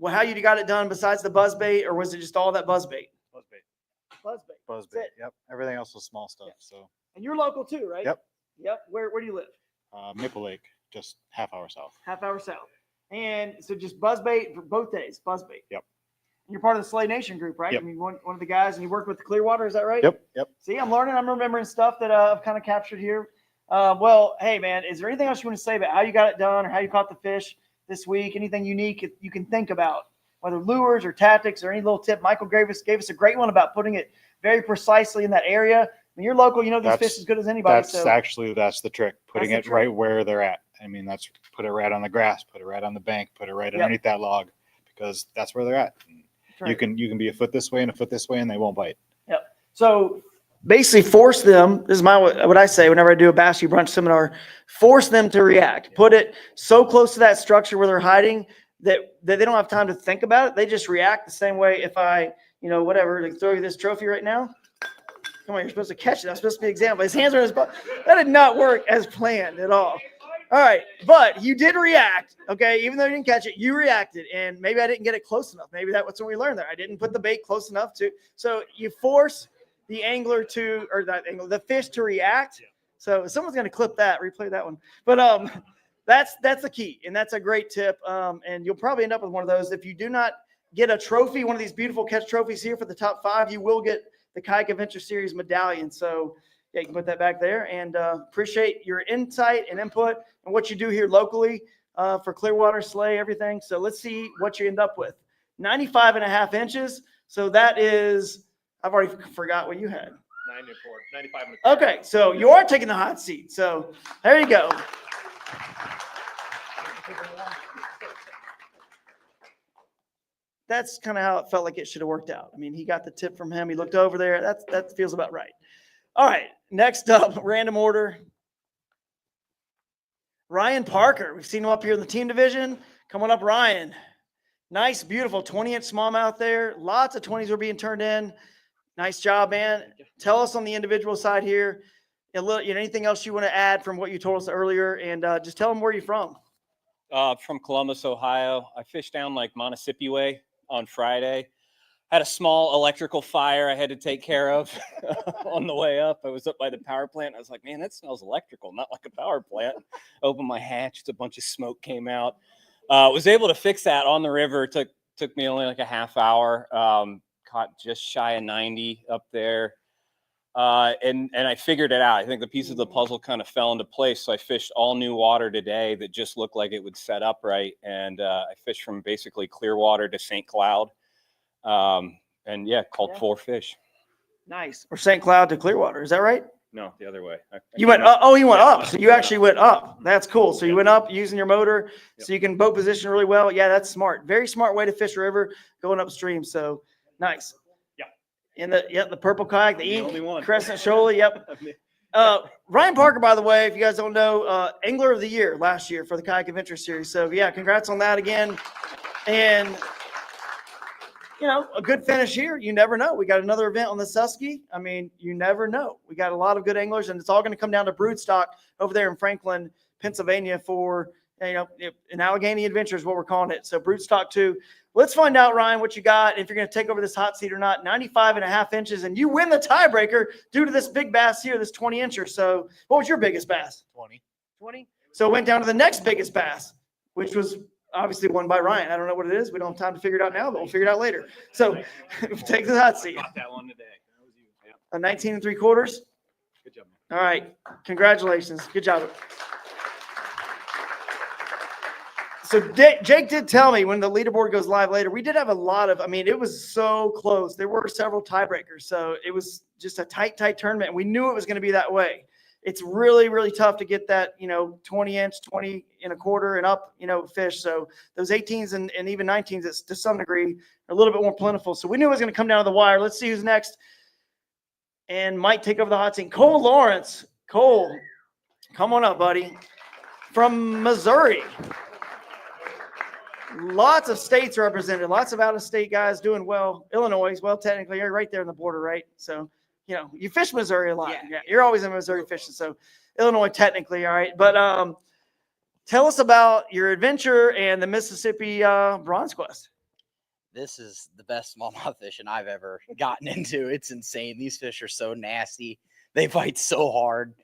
how you got it done besides the buzz bait, or was it just all that buzz bait? Buzz bait. Buzz bait. Buzz That's bait. it. Yep. Everything else was small stuff. Yeah. So And you're local too, right? Yep. Yep. Where do you live? Maple Lake, just half hour south. Half hour south. And so just buzz bait for both days. Buzz bait. Yep. You're part of the Slay Nation group, right? Yep. I mean, one of the guys, and you worked with the Clearwater, is that right? Yep. Yep. See, I'm learning. I'm remembering stuff that I've kind of captured here. Well, hey, man, is there anything else you want to say about how you got it done or how you caught the fish this week? Anything unique you can think about, whether lures or tactics or any little tip? Michael gave us a great one about putting it very precisely in that area. I mean, you're local. You know these fish as good as anybody. That's the trick. Putting That's the it right trick. where they're at. I mean, put it right on the grass, put it right on the bank, put it right underneath that log, because that's where they're at. Right. You can be a foot this way and a foot this way, and they won't bite. Yep. So basically force them. This is what I say whenever I do a Bass You Brunch seminar. Force them to react. Put it so close to that structure where they're hiding that they don't have time to think about it. They just react the same way. If I, like throw you this trophy right now. Come on, you're supposed to catch it. That's supposed to be an example. His hands are in his butt. That did not work as planned at all. All right, but you did react, okay? Even though you didn't catch it, you reacted, and maybe I didn't get it close enough. Maybe that's what we learned there. I didn't put the bait close enough to. So you force the angler the fish to react. So someone's going to clip that, replay that one. But that's the key, and that's a great tip. And you'll probably end up with one of those. If you do not get a trophy, one of these beautiful catch trophies here for the top 5, you will get the Kayak Adventure Series medallion. So yeah, you can put that back there, and appreciate your insight and input and what you do here locally. for Clearwater, Slay, everything. So let's see what you end up with. 95.5 inches. So that is, I've already forgot what you had. 95. Okay, so you are taking the hot seat. So there you go. That's kind of how it felt like it should have worked out. I mean, he got the tip from him. He looked over there. That feels about right. All right, next up, random order. Ryan Parker. We've seen him up here in the team division. Come on up, Ryan. Nice, beautiful 20-inch smallmouth there. Lots of 20s were being turned in. Nice job, man. Tell us on the individual side here, anything else you want to add from what you told us earlier, and just tell them where you're from. From Columbus, Ohio. I fished down like Montissippi Way on Friday. Had a small electrical fire I had to take care of on the way up. I was up by the power plant. I was like, man, that smells electrical, not like a power plant. Opened my hatch. A bunch of smoke came out. Was able to fix that on the river. Took me only like a half hour. Caught just shy of 90 up there. And I figured it out. I think the piece of the puzzle kind of fell into place. So I fished all new water today that just looked like it would set up right. And I fished from basically Clearwater to St. Cloud. And yeah, caught 4 fish. Nice. Or St. Cloud to Clearwater. Is that right? No, the other way. You went up. Oh, you went up. So you actually went up. That's cool. So you went up using your motor so you can boat position really well. Yeah, that's smart. Very smart way to fish a river going upstream. So nice. In the purple kayak, the ink, Crescent Shoaly. Yep. Ryan Parker, by the way, if you guys don't know, Angler of the Year last year for the Kayak Adventure Series. So yeah, congrats on that again. And a good finish here. You never know. We got another event on the Susky. I mean, you never know. We got a lot of good anglers, and it's all going to come down to broodstock over there in Franklin, Pennsylvania for an Allegheny Adventure is what we're calling it. So broodstock 2. Let's find out, Ryan, what you got, if you're going to take over this hot seat or not. 95.5 inches, and you win the tiebreaker due to this big bass here, this 20-incher. So what was your biggest bass? 20. So it went down to the next biggest bass, which was obviously won by Ryan. I don't know what it is. We don't have time to figure it out now, but we'll figure it out later. So take the hot seat. Got that one today. That was you. Yeah. A 19 3/4. Good job, man. All right. Congratulations. Good job. So Jake did tell me when the leaderboard goes live later, we did have a lot of, it was so close. There were several tiebreakers. So it was just a tight tournament. And we knew it was going to be that way. It's really, really tough to get that, 20-inch, 20 1/4 and up, fish. So those 18s and even 19s, it's to some degree, are a little bit more plentiful. So we knew it was going to come down to the wire. Let's see who's next. And might take over the hot seat. Cole Lawrence. Cole, come on up, buddy. From Missouri. Lots of states represented. Lots of out-of-state guys doing well. Illinois, well, technically, you're right there on the border, right? So, you fish Missouri a lot. Yeah, you're always in Missouri fishing. So, Illinois, technically, all right. But tell us about your adventure and the Mississippi Bronzequest. This is the best smallmouth fishing I've ever gotten into. It's insane. These fish are so nasty. They bite so hard.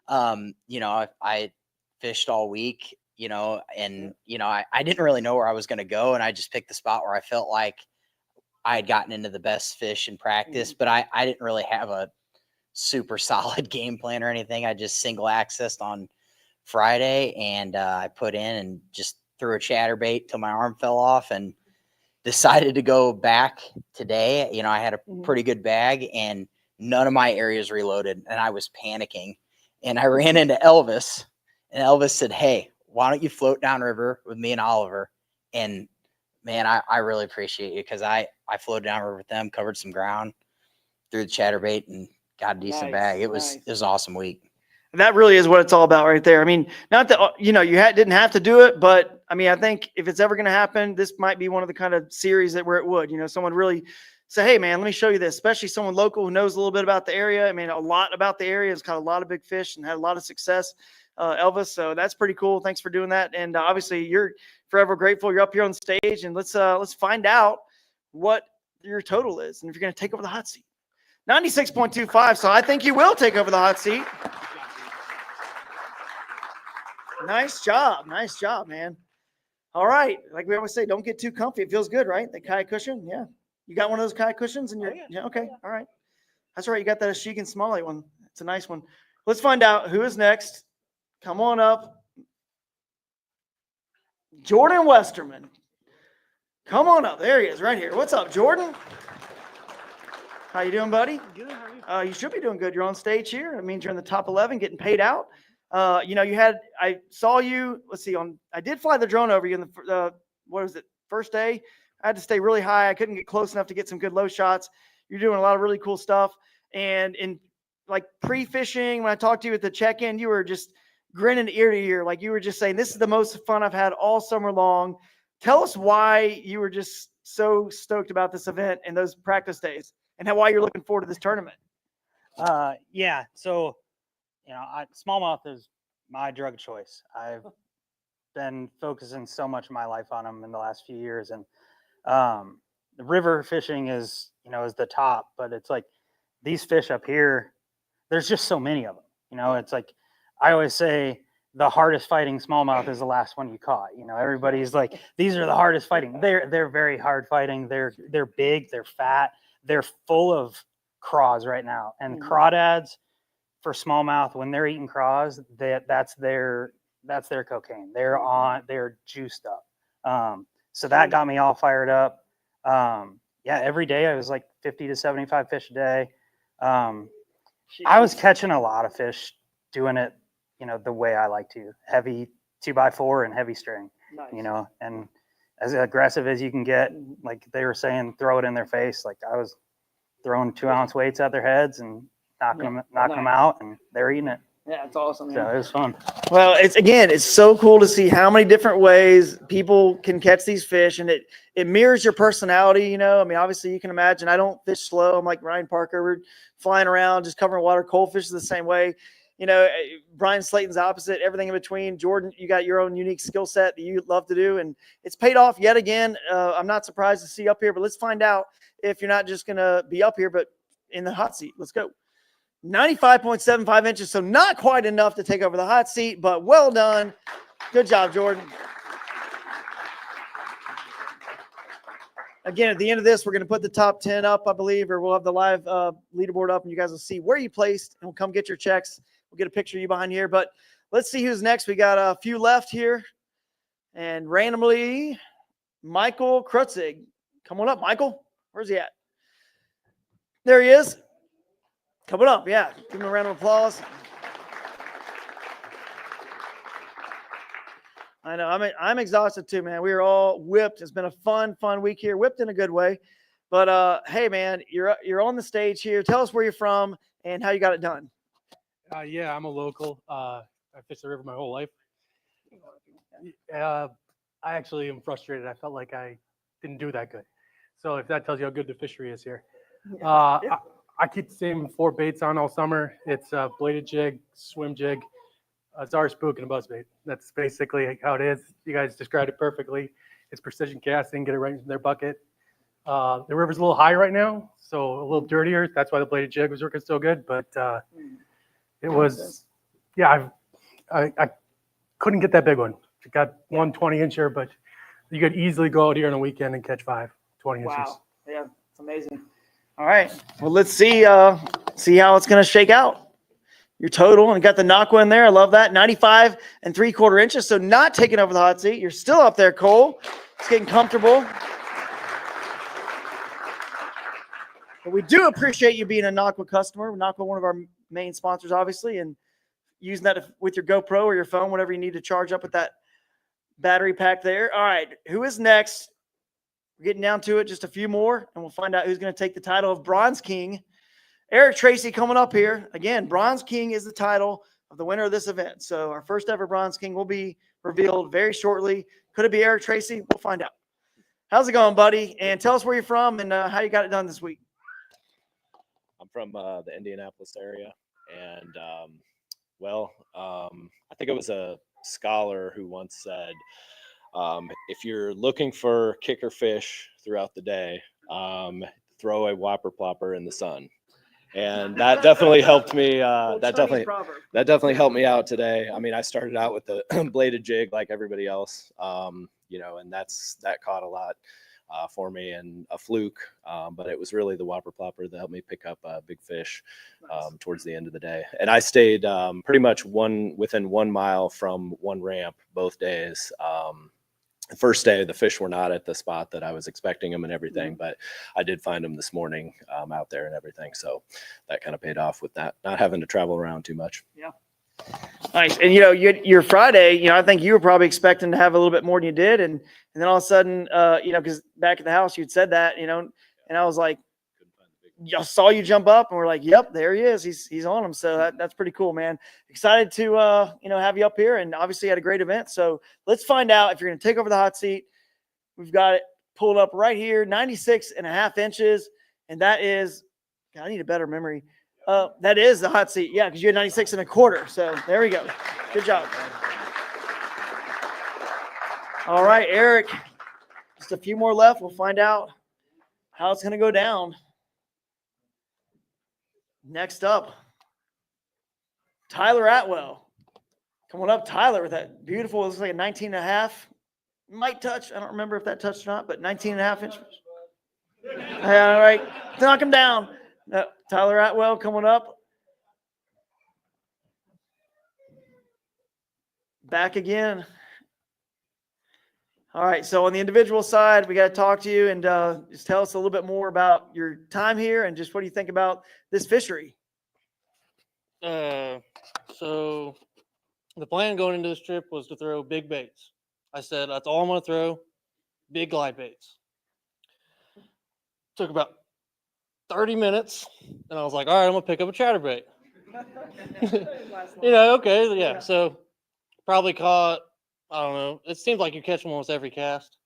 I fished all week. I didn't really know where I was going to go, and I just picked the spot where I felt like I had gotten into the best fish in practice, but I didn't really have a super solid game plan or anything. I just single accessed on Friday, and I put in and just threw a chatterbait till my arm fell off and decided to go back today. I had a pretty good bag, and none of my areas reloaded, and I was panicking, and I ran into Elvis, and Elvis said, "Hey, why don't you float downriver with me and Oliver?" And man, I really appreciate you, because I floated downriver with them, covered some ground, threw the chatterbait, and got a decent bag. It was an awesome week. That really is what it's all about right there. Not that, you didn't have to do it, but I think if it's ever going to happen, this might be one of the kind of series where it would, someone really say, "Hey man, let me show you this," especially someone local who knows a little bit about the area. A lot about the area, has caught a lot of big fish and had a lot of success. Elvis, so that's pretty cool. Thanks for doing that. And obviously you're forever grateful. You're up here on the stage, and let's find out what your total is and if you're going to take over the hot seat. 96.25. So I think you will take over the hot seat. Nice job, man. All right, like we always say, don't get too comfy. It feels good, right? The kayak cushion, yeah. You got one of those kayak cushions, and yeah, okay, all right. That's right. You got that Achian Smalley one. It's a nice one. Let's find out who is next. Come on up. Jordan Westerman. Come on up. There he is, right here. What's up, Jordan? How you doing, buddy? Good. How are you? You should be doing good. You're on stage here. That means you're in the top 11, getting paid out. I saw you. Let's see. I did fly the drone over you in the what was it? First day. I had to stay really high. I couldn't get close enough to get some good low shots. You're doing a lot of really cool stuff. And in like pre-fishing, when I talked to you at the check-in, you were just grinning ear to ear. Like you were just saying, this is the most fun I've had all summer long. Tell us why you were just so stoked about this event and those practice days and why you're looking forward to this tournament. Yeah. So, smallmouth is my drug choice. I've been focusing so much of my life on them in the last few years. And the river fishing is the top, but it's like these fish up here, there's just so many of them. It's like, I always say the hardest fighting smallmouth is the last one you caught. Everybody's like, these are the hardest fighting. They're very hard fighting. They're big, they're fat, they're full of craws right now. And crawdads for smallmouth, when they're eating craws, that's their cocaine. They're juiced up. So that got me all fired up. Every day I was like 50 to 75 fish a day. I was catching a lot of fish doing it, the way I like to, heavy 2x4 and heavy string, Nice. and as aggressive as you can get, like they were saying, throw it in their face. Like I was throwing 2-ounce weights at their heads and knocking them out, and they're eating it. Yeah, it's awesome. So it was fun. Well, it's so cool to see how many different ways people can catch these fish, and it mirrors your personality. Obviously you can imagine I don't fish slow. I'm like Ryan Parker. We're flying around, just covering water. Cole fishes the same way. Brian Slayton's opposite, everything in between. Jordan, you got your own unique skill set that you love to do, and it's paid off yet again. I'm not surprised to see you up here, but let's find out if you're not just going to be up here, but in the hot seat. Let's go. 95.75 inches, so not quite enough to take over the hot seat, but well done. Good job, Jordan. Again, at the end of this, we're going to put the top 10 up, I believe, or we'll have the live leaderboard up, and you guys will see where you placed, and we'll come get your checks. We'll get a picture of you behind here, but let's see who's next. We got a few left here, and randomly, Michael Krutzig. Come on up, Michael. Where's he at? There he is. Coming up, yeah. Give him a round of applause. I know I'm exhausted too, man. We are all whipped. It's been a fun week here. Whipped in a good way. But hey, man, you're on the stage here. Tell us where you're from and how you got it done. Yeah, I'm a local. I fished the river my whole life. I actually am frustrated. I felt like I didn't do that good. So if that tells you how good the fishery is here. I keep the same 4 baits on all summer. It's a bladed jig, swim jig, czar spook, and a buzzbait. That's basically how it is. You guys described it perfectly. It's precision casting, get it right in their bucket. The river's a little high right now, so a little dirtier. That's why the bladed jig was working so good. But it was, yeah, I couldn't get that big one. I got one 20-incher, but you could easily go out here on a weekend and catch 5 20-inchers. Wow. Yeah, it's amazing. All right. Well, let's see how it's going to shake out. Your total, and got the Naqua in there. I love that. 95 3/4 inches. So not taking over the hot seat. You're still up there, Cole. It's getting comfortable. But we do appreciate you being a Naqua customer. Naqua, one of our main sponsors, obviously, and using that with your GoPro or your phone, whatever you need to charge up with that battery pack there. All right. Who is next? We're getting down to it. Just a few more, and we'll find out who's going to take the title of Bronze King. Eric Tracy coming up here. Again, Bronze King is the title of the winner of this event. So our first ever Bronze King will be revealed very shortly. Could it be Eric Tracy? We'll find out. How's it going, buddy? And tell us where you're from and how you got it done this week. I'm from the Indianapolis area. And, I think it was a scholar who once said, if you're looking for kicker fish throughout the day, throw a whopper plopper in the sun. And that definitely helped me. That definitely helped me out today. I mean, I started out with the bladed jig like everybody else, and that caught a lot for me and a fluke. But it was really the whopper plopper that helped me pick up big fish towards the end of the day. And I stayed pretty much within 1 mile from one ramp both days. the first day, the fish were not at the spot that I was expecting them and everything, but I did find them this morning out there and everything. So that kind of paid off with not having to travel around too much. Yeah. Nice. And your Friday, I think you were probably expecting to have a little bit more than you did, and then all of a sudden, because back at the house you'd said that, and I was like, I saw you jump up, and we're like, yep, there he is. He's on him. So that's pretty cool, man. Excited to have you up here, and obviously had a great event. So let's find out if you're going to take over the hot seat. We've got it pulled up right here, 96.5 inches, and that is, God, I need a better memory. That is the hot seat. Yeah, because you had 96.25. So there we go. Good job. All right, Eric. Just a few more left. We'll find out how it's going to go down. Next up, Tyler Atwell. Come on up, Tyler, with that beautiful, it looks like a 19.5. Might touch. I don't remember if that touched or not, but 19.5 inches. All right. Knock him down. Tyler Atwell coming up. Back again. All right. So on the individual side, we got to talk to you and just tell us a little bit more about your time here and just what do you think about this fishery? So the plan going into this trip was to throw big baits. I said, that's all I'm going to throw, big glide baits. Took about 30 minutes, and I was like, all right, I'm going to pick up a chatterbait. Okay, yeah. So probably caught, I don't know, it seems like you catch them almost every cast.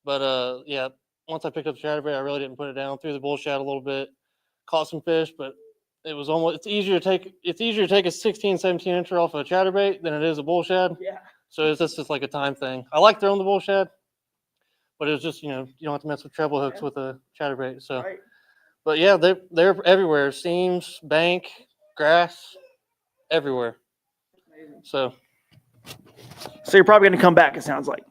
But, yeah, once I picked up the chatterbait, I really didn't put it down. Threw the bull shad a little bit, caught some fish, but it was almost, it's easier to take a 16, 17 incher off of a chatterbait than it is a bull shad. Yeah. So it's just like a time thing. I like throwing the bull shad, but it was just, you don't have to mess with treble hooks with a chatterbait. So, Right. But yeah, they're everywhere. Seams, bank, grass, everywhere. So you're probably going to come back, it sounds like.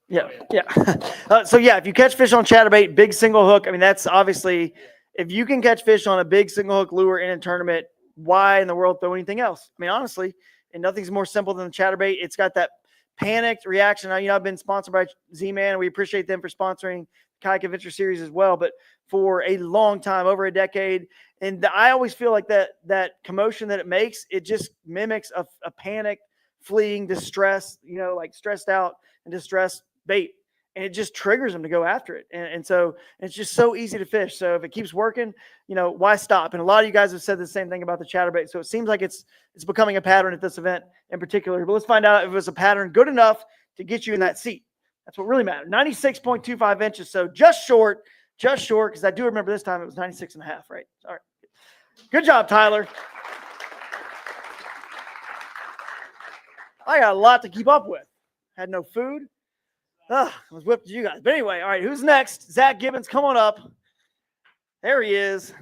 Yeah. Yeah. So yeah, if you catch fish on chatterbait, big single hook, I mean, that's obviously, if you can catch fish on a big single hook lure in a tournament, why in the world throw anything else? I mean, honestly, and nothing's more simple than the chatterbait. It's got that panicked reaction. I've been sponsored by Z-Man. We appreciate them for sponsoring Kayak Adventure Series as well, but for a long time, over a decade. And I always feel like that commotion that it makes, it just mimics a panic, fleeing, distress, like stressed out and distressed bait. And it just triggers them to go after it. And so it's just so easy to fish. So if it keeps working, why stop? And a lot of you guys have said the same thing about the chatterbait. So it seems like it's becoming a pattern at this event in particular. But let's find out if it was a pattern good enough to get you in that seat. That's what really matters. 96.25 inches. So just short, because I do remember this time it was 96.5, right? All right. Good job, Tyler. I got a lot to keep up with. Had no food. I was whipped to you guys. But anyway, all right, who's next? Zach Gibbons, come on up. There he is.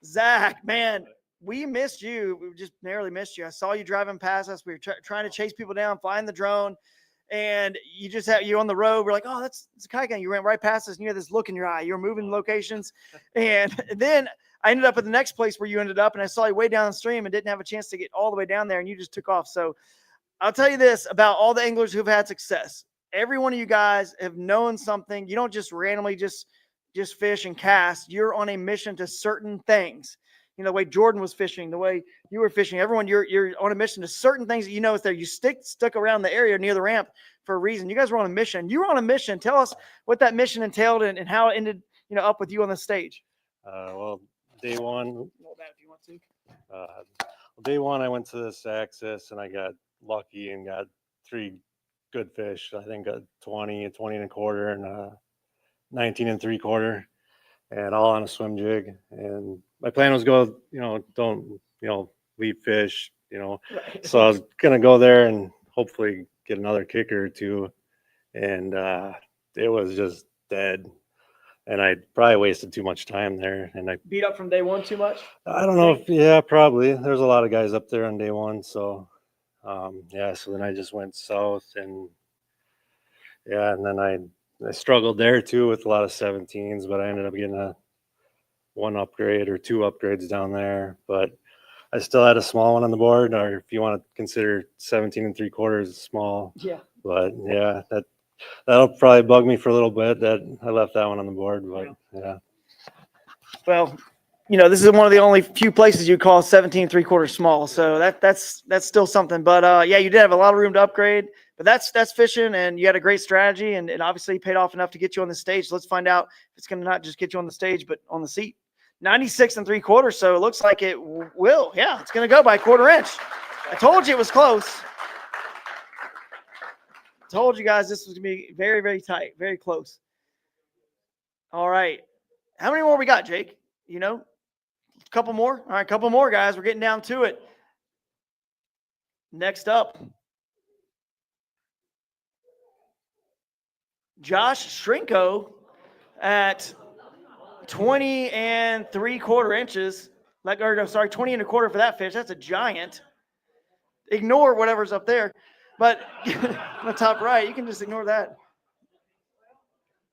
Zach, man, we missed you. We just narrowly missed you. I saw you driving past us. We were trying to chase people down, flying the drone, and you're on the road. We're like, oh, that's a kayak. You ran right past us, and you had this look in your eye. You were moving locations, and then I ended up at the next place where you ended up, and I saw you way downstream and didn't have a chance to get all the way down there, and you just took off. So I'll tell you this about all the anglers who've had success. Every one of you guys have known something. You don't just randomly just fish and cast. You're on a mission to certain things. The way Jordan was fishing, the way you were fishing, everyone, you're on a mission to certain things that is there. You stuck around the area near the ramp for a reason. You guys were on a mission. You were on a mission. Tell us what that mission entailed and how it ended, up with you on the stage. Well, day one. Roll that if you want to. Day one, I went to this access and I got lucky and got 3 good fish. I think a 20 and 1/4, and a 19 3/4, and all on a swim jig. And my plan was go, don't, leave fish, Right. So I was gonna go there and hopefully get another kicker or 2, and it was just dead. And I probably wasted too much time there. And I beat up from day one too much? I don't know if, probably. There's a lot of guys up there on day one. So, so then I just went south and then I struggled there too with a lot of 17s, but I ended up getting 1 upgrade or 2 upgrades down there. But I still had a small one on the board, or if you want to consider 17 3/4 small. Yeah. But yeah, that'll probably bug me for a little bit that I left that one on the board. But yeah. Well, this is one of the only few places you call 17 3/4 small. So that's still something. But yeah, you did have a lot of room to upgrade. But that's fishing, and you had a great strategy, and it obviously paid off enough to get you on the stage. So let's find out if it's going to not just get you on the stage, but on the seat. 96 3/4. So it looks like it will. Yeah, it's going to go by a 1/4 inch. I told you it was close. Told you guys this was going to be very, very tight, very close. All right. How many more we got, Jake? A couple more? All right, a couple more, guys. We're getting down to it. Next up, Josh Shrinko at 20 3/4 inches. 20 1/4 for that fish. That's a giant. Ignore whatever's up there. But on the top right, you can just ignore that.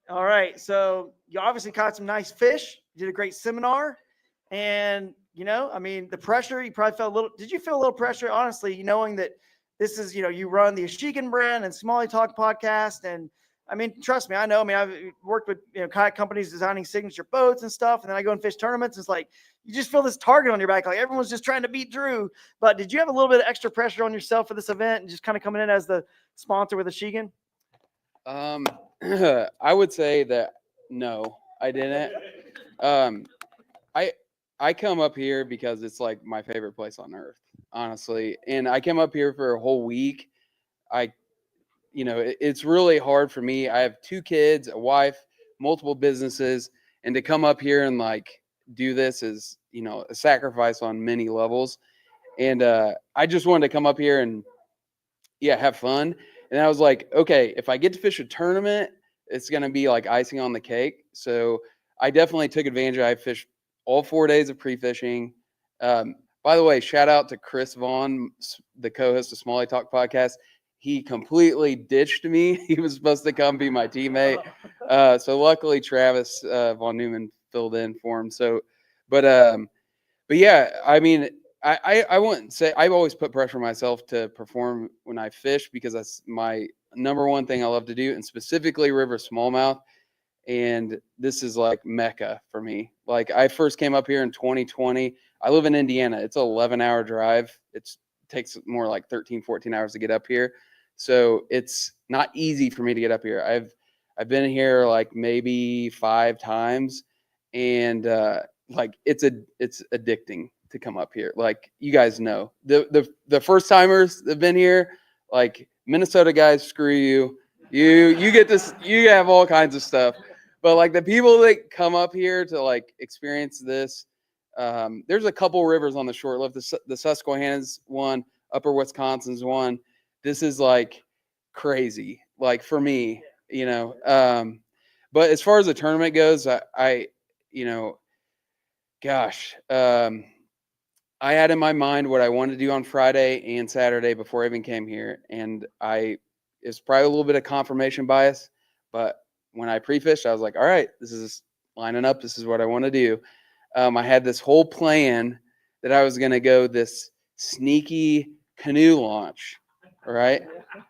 All right, so you obviously caught some nice fish. You did a great seminar. And, the pressure, you probably felt a little – did you feel a little pressure, honestly, knowing that this is, you run the Achian brand and Smalley Talk podcast? And, trust me, I know. I've worked with, kayak companies designing signature boats and stuff. And then I go and fish tournaments. It's like you just feel this target on your back. Like everyone's just trying to beat Drew. But did you have a little bit of extra pressure on yourself for this event and just kind of coming in as the sponsor with Achian? I would say that no, I didn't. I come up here because it's like my favorite place on earth, honestly. And I came up here for a whole week. It's really hard for me. I have 2 kids, a wife, multiple businesses, and to come up here and do this is, a sacrifice on many levels. And I just wanted to come up here and have fun. And I was like, okay, if I get to fish a tournament, it's going to be like icing on the cake. So I definitely took advantage. I fished all 4 days of pre-fishing. By the way, shout out to Chris Vaughn, the co-host of Smalley Talk podcast. He completely ditched me. He was supposed to come be my teammate. So luckily Travis Von Neumann filled in for him. So, but yeah, I wouldn't say I've always put pressure on myself to perform when I fish because that's my number one thing I love to do, and specifically river smallmouth. And this is like Mecca for me. Like I first came up here in 2020. I live in Indiana. It's an 11-hour drive. It takes more like 13, 14 hours to get up here. So it's not easy for me to get up here. I've been here like maybe 5 times, and it's addicting to come up here. Like you guys know, the first timers that have been here, like Minnesota guys, screw you. You get this, you have all kinds of stuff. But like the people that come up here to experience this, there's a couple rivers on the short list. The Susquehanna's one, Upper Wisconsin's one. This is like crazy, like for me, but as far as the tournament goes, I had in my mind what I wanted to do on Friday and Saturday before I even came here. And it's probably a little bit of confirmation bias, but when I pre-fished, I was like, all right, this is lining up. This is what I want to do. I had this whole plan that I was going to go this sneaky canoe launch. All right.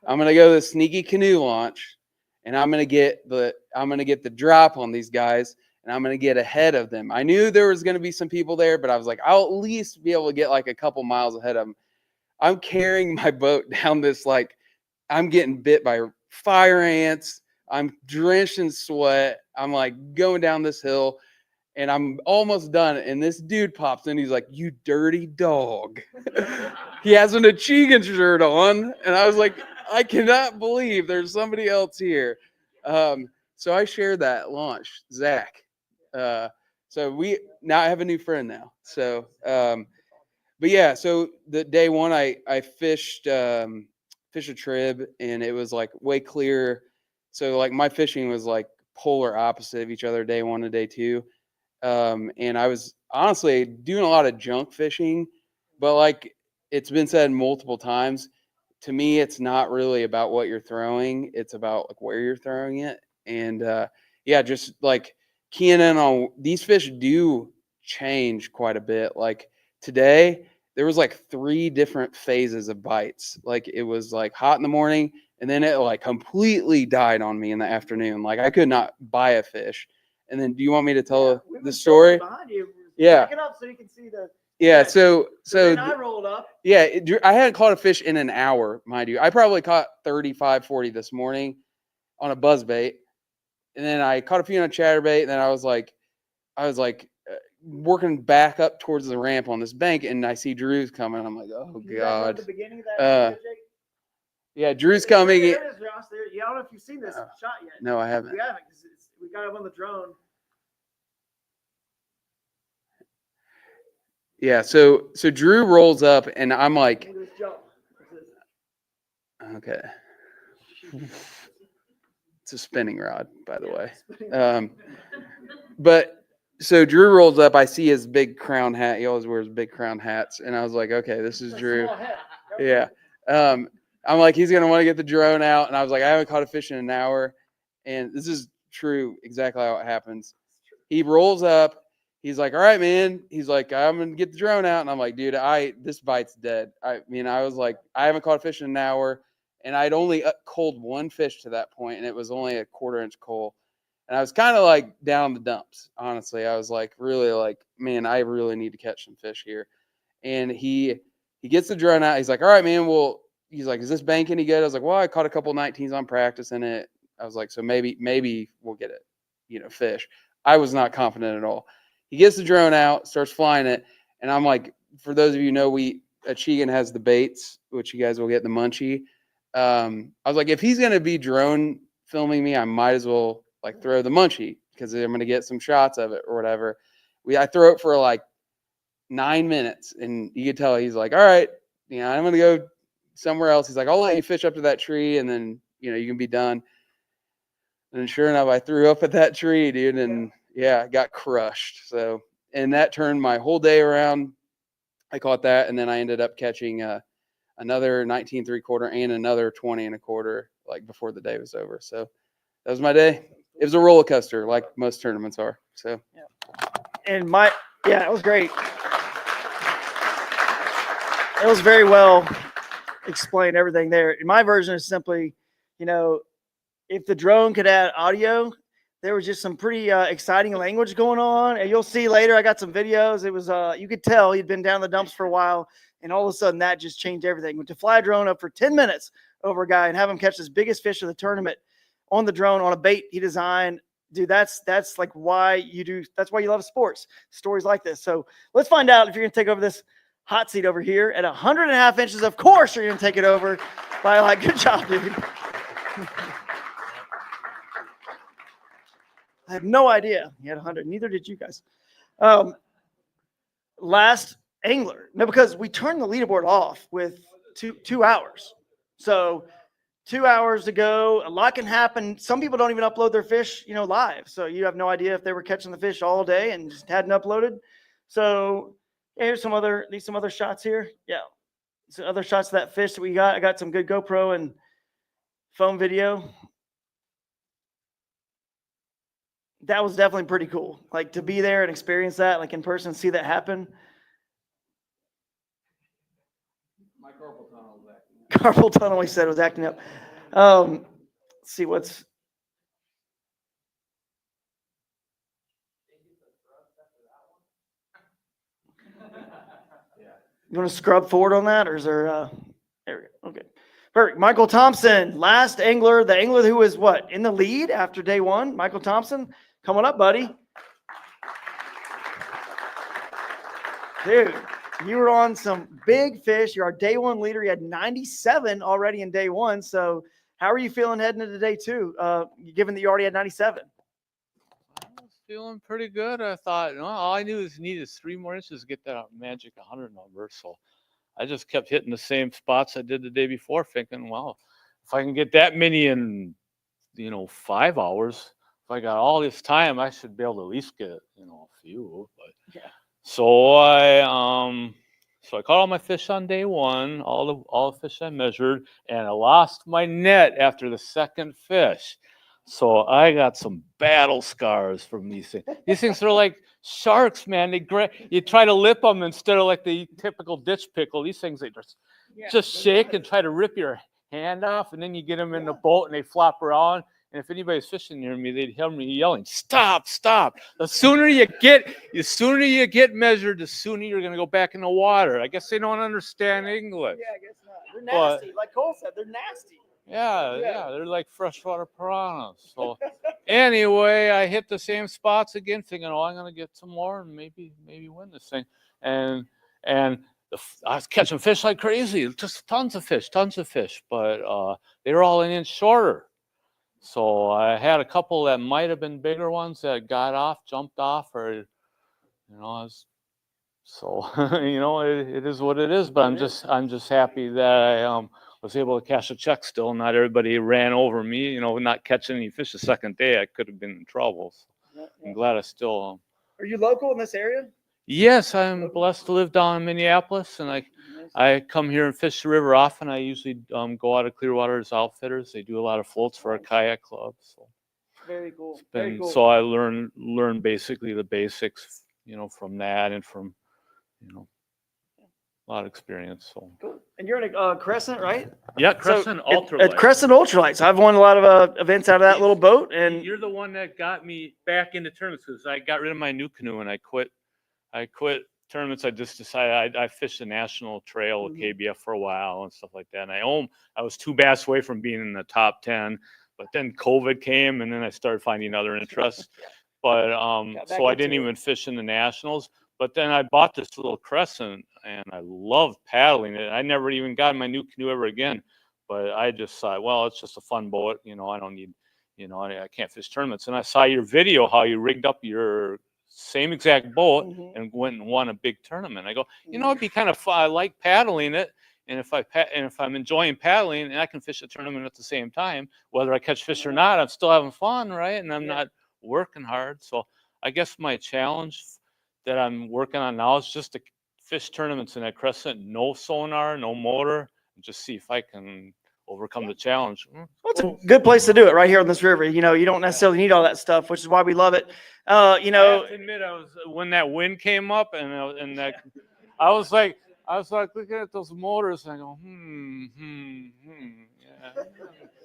I'm going to go this sneaky canoe launch, and I'm going to get the drop on these guys, and I'm going to get ahead of them. I knew there was going to be some people there, but I was like, I'll at least be able to get like a couple miles ahead of them. I'm carrying my boat down this, I'm getting bit by fire ants. I'm drenched in sweat. I'm going down this hill, and I'm almost done. And this dude pops in. He's like, "You dirty dog." He has an Achian shirt on. And I was like, I cannot believe there's somebody else here. So I shared that launch, Zach. So we now I have a new friend now. So, but yeah, so the day one, I fished a trib, and it was way clearer. So my fishing was polar opposite of each other, day one and day two. And I was honestly doing a lot of junk fishing, but it's been said multiple times, to me, it's not really about what you're throwing. It's about where you're throwing it. And just keying in on these fish do change quite a bit. Like today, there was like 3 different phases of bites. Like it was like hot in the morning, and then it like completely died on me in the afternoon. Like I could not buy a fish. And then do you want me to tell the story? Behind you. Yeah. Back it up so you can see the. Yeah, so then I rolled up. yeah, I hadn't caught a fish in an hour, mind you. I probably caught 35, 40 this morning on a buzz bait. And then I caught a few on a chatterbait, and then I was like working back up towards the ramp on this bank, and I see Drew's coming. I'm like, oh God. The beginning of that Yeah, Drew's coming. There it is, Josh. There. Yeah, I don't know if you've seen this shot yet. No, I haven't. We haven't. We got it on the drone. Yeah, so Drew rolls up, and I'm like, okay. It's a spinning rod, by the way. But so Drew rolls up. I see his big crown hat. He always wears big crown hats, and I was like, okay, this is Drew. Yeah. I'm like, he's gonna want to get the drone out, and I was like, I haven't caught a fish in an hour, and this is true, exactly how it happens. He rolls up. He's like, all right, man. He's like, I'm going to get the drone out. And I'm like, dude, this bite's dead. I was like, I haven't caught a fish in an hour. And I'd only culled 1 fish to that point, and it was only a 1/4 inch cull. And I was kind of like down the dumps, honestly. I was like, really like, man, I really need to catch some fish here. And he gets the drone out. He's like, all right, man. Well, he's like, is this bank any good? I was like, well, I caught a couple 19s on practicing it. I was like, so maybe we'll get it, fish. I was not confident at all. He gets the drone out, starts flying it, and I'm like, for those of you who know, Achian has the baits, which you guys will get the munchie. I was like, if he's gonna be drone filming me, I might as well like throw the munchie because I'm gonna get some shots of it or whatever. I throw it for like 9 minutes, and you could tell he's like, all right, I'm gonna go somewhere else. He's like, I'll let you fish up to that tree, and then you can be done. And sure enough, I threw up at that tree, dude, and yeah, got crushed. So, and that turned my whole day around. I caught that, and then I ended up catching another 19 3/4 and another 20 1/4 like before the day was over. So that was my day. It was a roller coaster, like most tournaments are. So And it was great. It was very well explained, everything there. My version is simply, if the drone could add audio, there was just some pretty exciting language going on. And you'll see later, I got some videos. It was, you could tell he'd been down the dumps for a while. And all of a sudden that just changed everything. Went to fly a drone up for 10 minutes over a guy and have him catch his biggest fish of the tournament on the drone on a bait he designed. Dude, that's like that's why you love sports, stories like this. So let's find out if you're going to take over this hot seat over here at 100.5 inches. Of course, you're going to take it over by good job, dude. I have no idea he had 100. Neither did you guys. Last angler. No, because we turned the leaderboard off with two hours. So 2 hours to go. A lot can happen. Some people don't even upload their fish, live. So you have no idea if they were catching the fish all day and just hadn't uploaded. So here's some other shots here. Yeah. Some other shots of that fish that we got. I got some good GoPro and phone video. That was definitely pretty cool. Like to be there and experience that, like in person, see that happen. My carpal tunnel was acting up. Carpal tunnel, he said, was acting up. Let's see what's. You want to scrub forward on that, or is there? There we go. Okay. Perfect. Michael Thompson, last angler, the angler who was in the lead after day 1. Michael Thompson, come on up, buddy. Dude, you were on some big fish. You're our day 1 leader. You had 97 already in day 1. So how are you feeling heading into day 2, given that you already had 97? I was feeling pretty good. I thought, all I knew is needed 3 more inches to get that magic 100 number. So I just kept hitting the same spots I did the day before, thinking, well, if I can get that many in, 5 hours, if I got all this time, I should be able to at least get, a few. But yeah. So I caught all my fish on day 1, all the fish I measured, and I lost my net after the second fish. So I got some battle scars from these things. These things are like sharks, man. You try to lip them instead of like the typical ditch pickle. These things, they just shake and try to rip your hand off, and then you get them in the boat and they flop around. And if anybody's fishing near me, they'd hear me yelling, "Stop, stop." The sooner you get measured, the sooner you're going to go back in the water. I guess they don't understand English. Yeah, I guess not. They're But- nasty. Like Cole said, they're nasty. Yeah, they're like freshwater piranhas. So anyway, I hit the same spots again, thinking, "Oh, I'm gonna get some more and maybe win this thing." And I was catching fish like crazy, just tons of fish. But they were all an inch shorter. So I had a couple that might have been bigger ones that got off, jumped off, or it is what it is. But I'm just happy that I was able to cash a check still. Not everybody ran over me, not catching any fish the second day. I could have been in trouble. So I'm glad I still. Are you local in this area? Yes, I'm blessed to live down in Minneapolis, and I come here and fish the river often. I usually go out of Clearwater as outfitters. They do a lot of floats for our kayak club. So Very cool. so I learn basically the basics, from that and from, a lot of experience. So Cool. And you're in a Crescent, right? Yeah, Crescent Ultralight. At Crescent Ultralights. I've won a lot of events out of that little boat. And you're the one that got me back into tournaments because I got rid of my new canoe and I quit tournaments. I just decided I fished the national trail with KBF for a while and stuff like that. And I was 2 bass away from being in the top 10, but then COVID came and then I started finding other interests. But so I didn't even fish in the nationals. But then I bought this little Crescent and I loved paddling it. I never even got in my new canoe ever again. But I just thought, well, it's just a fun boat. I don't need, I can't fish tournaments. And I saw your video, how you rigged up your same exact boat and went and won a big tournament. I go, it'd be kind of fun. I like paddling it. And if I'm enjoying paddling and I can fish a tournament at the same time, whether I catch fish or not, I'm still having fun, right? And I'm not working hard. So I guess my challenge that I'm working on now is just to fish tournaments in that Crescent, no sonar, no motor, and just see if I can overcome the challenge. Well, it's a good place to do it right here on this river. You don't necessarily need all that stuff, which is why we love it. I have to admit, when that wind came up and I was like looking at those motors and I go, yeah.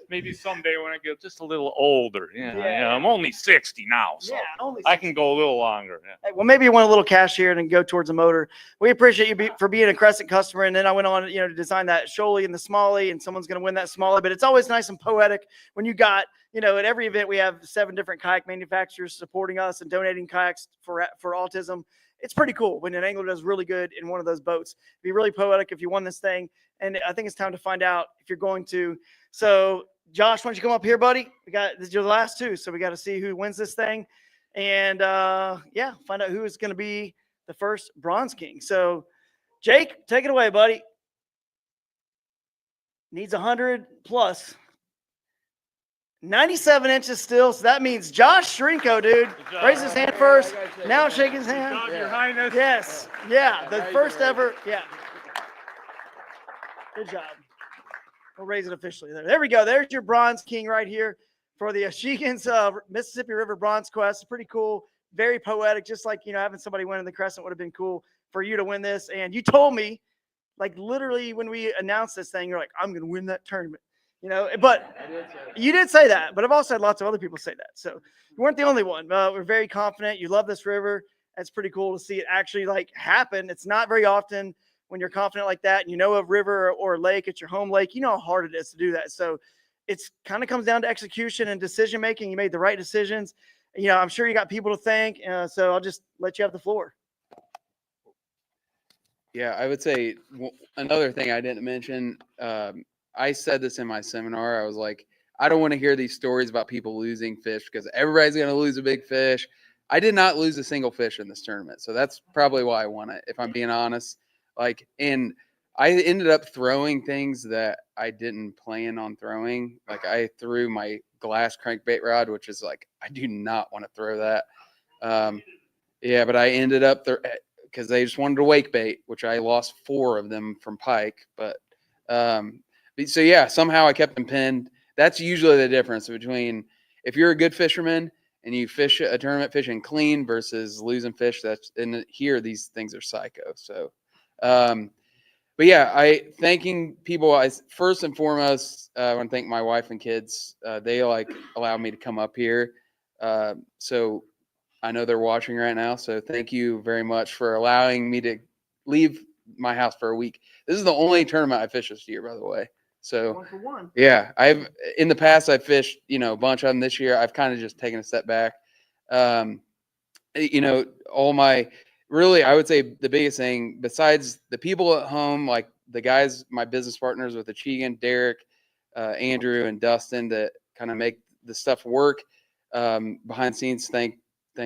Maybe someday when I get just a little older. I'm only 60 now, so I can go a little longer. Yeah. Hey, well, maybe you want a little cash here and go towards a motor. We appreciate you for being a Crescent customer. And then I went on, to design that Shoaly and the Smalley, and someone's going to win that Smalley. But it's always nice and poetic when you got, at every event we have 7 different kayak manufacturers supporting us and donating kayaks for autism. It's pretty cool when an angler does really good in one of those boats. It'd be really poetic if you won this thing. And I think it's time to find out if you're going to. So, Josh, why don't you come up here, buddy? This is your last 2, so we got to see who wins this thing. And, find out who is going to be the first Bronze King. So, Jake, take it away, buddy. Needs 100 plus. 97 inches still, so that means Josh Shrinko, dude. Raise his hand first. Now shake his hand. Good job, Your Highness. Yes. Yeah. The first ever. Yeah. Good job. We'll raise it officially there. There we go. There's your Bronze King right here for the Achian's Mississippi River Bronzequest. Pretty cool. Very poetic. Just like, having somebody win in the Crescent would have been cool for you to win this. And you told me, like literally when we announced this thing, you're like, I'm going to win that tournament. But you did say that, but I've also had lots of other people say that. So you weren't the only one. We're very confident. You love this river. That's pretty cool to see it actually happen. It's not very often when you're confident like that and you know a river or a lake, it's your home lake, you know how hard it is to do that. So it's kind of comes down to execution and decision-making. You made the right decisions. I'm sure you got people to thank. So I'll just let you have the floor. Yeah, I would say another thing I didn't mention, I said this in my seminar. I was like, I don't want to hear these stories about people losing fish because everybody's going to lose a big fish. I did not lose a single fish in this tournament. So that's probably why I won it, if I'm being honest. And I ended up throwing things that I didn't plan on throwing. I threw my glass crankbait rod, which is I do not want to throw that. But I ended up because they just wanted to wake bait, which I lost 4 of them from pike. But so yeah, somehow I kept them pinned. That's usually the difference between, if you're a good fisherman and you fish a tournament fishing clean versus losing fish, that's and here these things are psycho. So, but yeah, I thanking people. I first and foremost, I want to thank my wife and kids. They like allowed me to come up here. So I know they're watching right now. So thank you very much for allowing me to leave my house for a week. This is the only tournament I fished this year, by the way. So 1 for 1. yeah, I've in the past I fished, a bunch of them. This year I've kind of just taken a step back. All my really, I would say the biggest thing besides the people at home, like the guys, my business partners with Achian, Derek, Andrew, and Dustin that kind of make the stuff work behind the scenes. Thank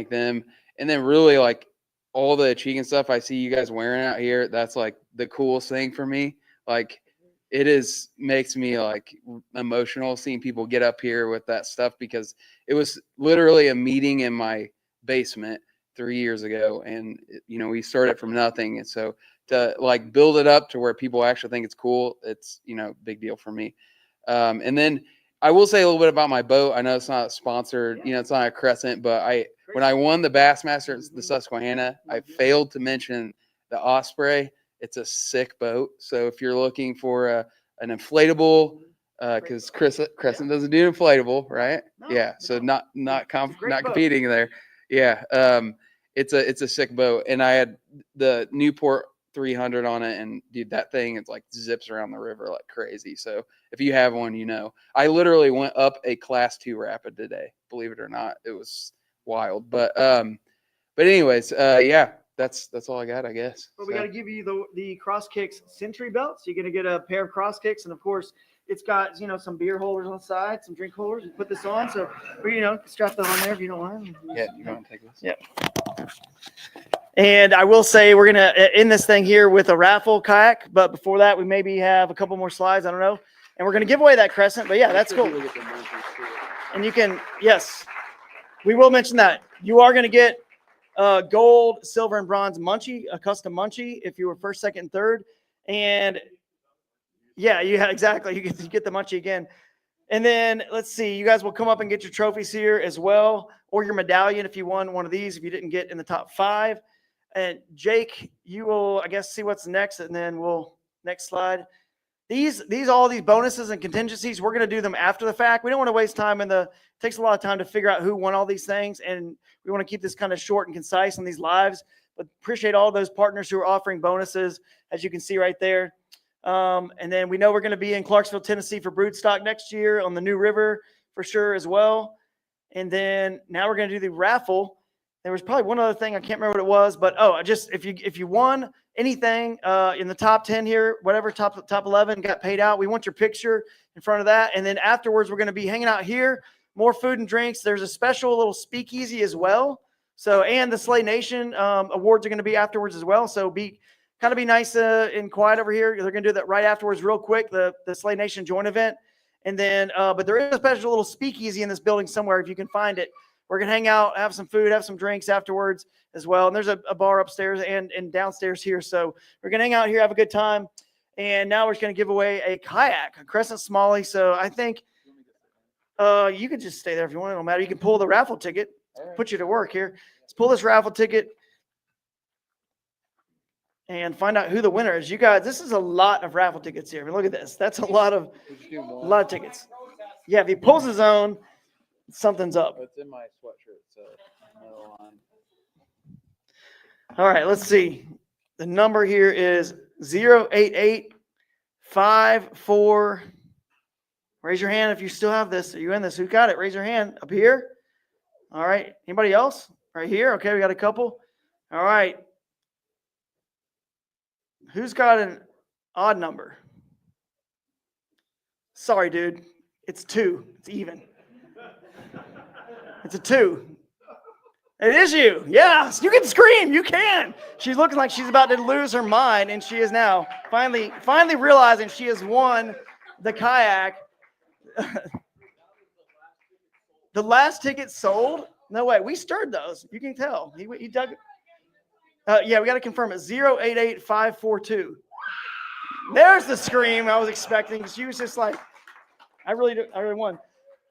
them. And then really like all the Achian stuff I see you guys wearing out here. That's like the coolest thing for me. Like makes me like emotional seeing people get up here with that stuff because it was literally a meeting in my basement 3 years ago, and we started from nothing, and so to like build it up to where people actually think it's cool, it's big deal for me. And then I will say a little bit about my boat. I know it's not sponsored, it's not a Crescent, but when I won the Bassmaster at the Susquehanna, I failed to mention the Osprey. It's a sick boat. So if you're looking for an inflatable, because Crescent doesn't do inflatable, right? Yeah. So not competing there. Yeah. It's a sick boat, and I had the Newport 300 on it, and dude, that thing is like zips around the river like crazy. So if you have one, I literally went up a class 2 rapid today. Believe it or not, it was wild. But anyways, yeah. That's all I got, I guess. But we got to give you the Cross Kicks Century belts. You're going to get a pair of Cross Kicks, and of course, it's got some beer holders on the side, some drink holders. You put this on, so strap that on there if you don't mind. Yeah, you want to take this? Yeah. And I will say we're gonna end this thing here with a raffle kayak, but before that, we maybe have a couple more slides. I don't know, and we're gonna give away that Crescent. But yeah, that's cool. And you can, yes, we will mention that you are gonna get gold, silver, and bronze munchie, a custom munchie if you were first, second, third. And yeah, exactly. You get the munchie again. And then let's see, you guys will come up and get your trophies here as well, or your medallion if you won one of these, if you didn't get in the top 5. And Jake, you will, I guess, see what's next, and then next slide. All these bonuses and contingencies, we're going to do them after the fact. We don't want to waste time it takes a lot of time to figure out who won all these things, and we want to keep this kind of short and concise on these lives. But appreciate all those partners who are offering bonuses, as you can see right there. And then we know we're going to be in Clarksville, Tennessee for Broodstock next year on the New River for sure as well. And then now we're going to do the raffle. There was probably one other thing. I can't remember what it was, but if you won anything in the top 10 here, whatever top 11 got paid out, we want your picture in front of that. And then afterwards, we're going to be hanging out here, more food and drinks. There's a special little speakeasy as well. So, and the Slay Nation awards are going to be afterwards as well. So be nice and quiet over here. They're going to do that right afterwards real quick, the Slay Nation joint event. And then, but there is a special little speakeasy in this building somewhere if you can find it. We're going to hang out, have some food, have some drinks afterwards as well. And there's a bar upstairs and downstairs here. So we're going to hang out here, have a good time. And now we're just going to give away a kayak, a Crescent Smalley. So I think you can just stay there if you want. It don't matter. You can pull the raffle ticket, put you to work here. Let's pull this raffle ticket and find out who the winner is. You guys, this is a lot of raffle tickets here. I mean, look at this. That's a lot of tickets. Yeah, if he pulls his own, something's up. It's in my sweatshirt, so no line. All right, let's see. The number here is 08854. Raise your hand if you still have this. Are you in this? Who got it? Raise your hand up here. All right. Anybody else? Right here. Okay, we got a couple. All right. Who's got an odd number? Sorry, dude. It's 2. It's even. It's a 2. It is you. Yes, you can scream. You can. She's looking like she's about to lose her mind, and she is now finally realizing she has won the kayak. The last ticket sold? No way. We stirred those. You can tell. He dug. Yeah, we got to confirm it. 088542. There's the scream I was expecting. She was just like, I really won.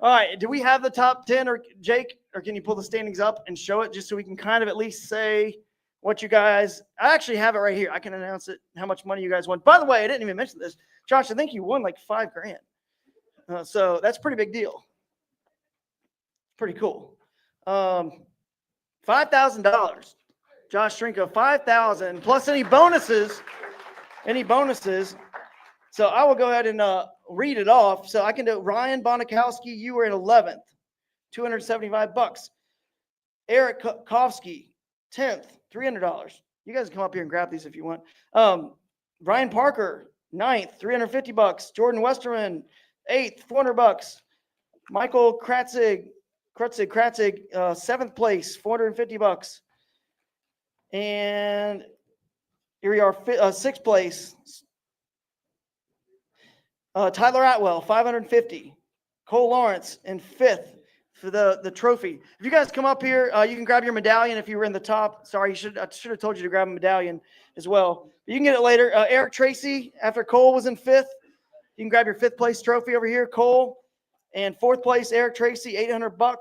All right. Do we have the top 10 or Jake, or can you pull the standings up and show it just so we can kind of at least say what you guys, I actually have it right here. I can announce it, how much money you guys won. By the way, I didn't even mention this. Josh, I think you won like $5,000. So that's a pretty big deal. Pretty cool. $5,000. Josh Trinko, 5,000 plus any bonuses. So I will go ahead and read it off. So I can do Ryan Bonikowski, you were in 11th, $275. Eric Kofsky, 10th, $300. You guys can come up here and grab these if you want. Ryan Parker, 9th, $350. Jordan Westerman, 8th, $400. Michael Kratzig, 7th place, $450. And here we are, 6th place. Tyler Atwell, $550. Cole Lawrence in 5th for the trophy. If you guys come up here, you can grab your medallion if you were in the top. Sorry, I should have told you to grab a medallion as well. But you can get it later. Eric Tracy, after Cole was in 5th, you can grab your 5th place trophy over here, Cole. And 4th place, Eric Tracy, $800.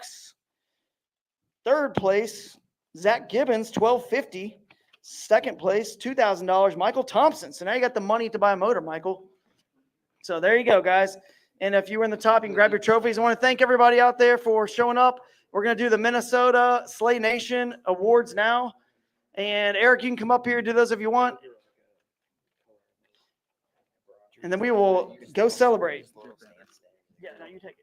3rd place, Zach Gibbons, $1,250. 2nd place, $2,000, Michael Thompson. So now you got the money to buy a motor, Michael. So there you go, guys. And if you were in the top, you can grab your trophies. I want to thank everybody out there for showing up. We're going to do the Minnesota Slay Nation Awards now. And Eric, you can come up here and do those if you want. And then we will go celebrate. Yeah, no, you take it.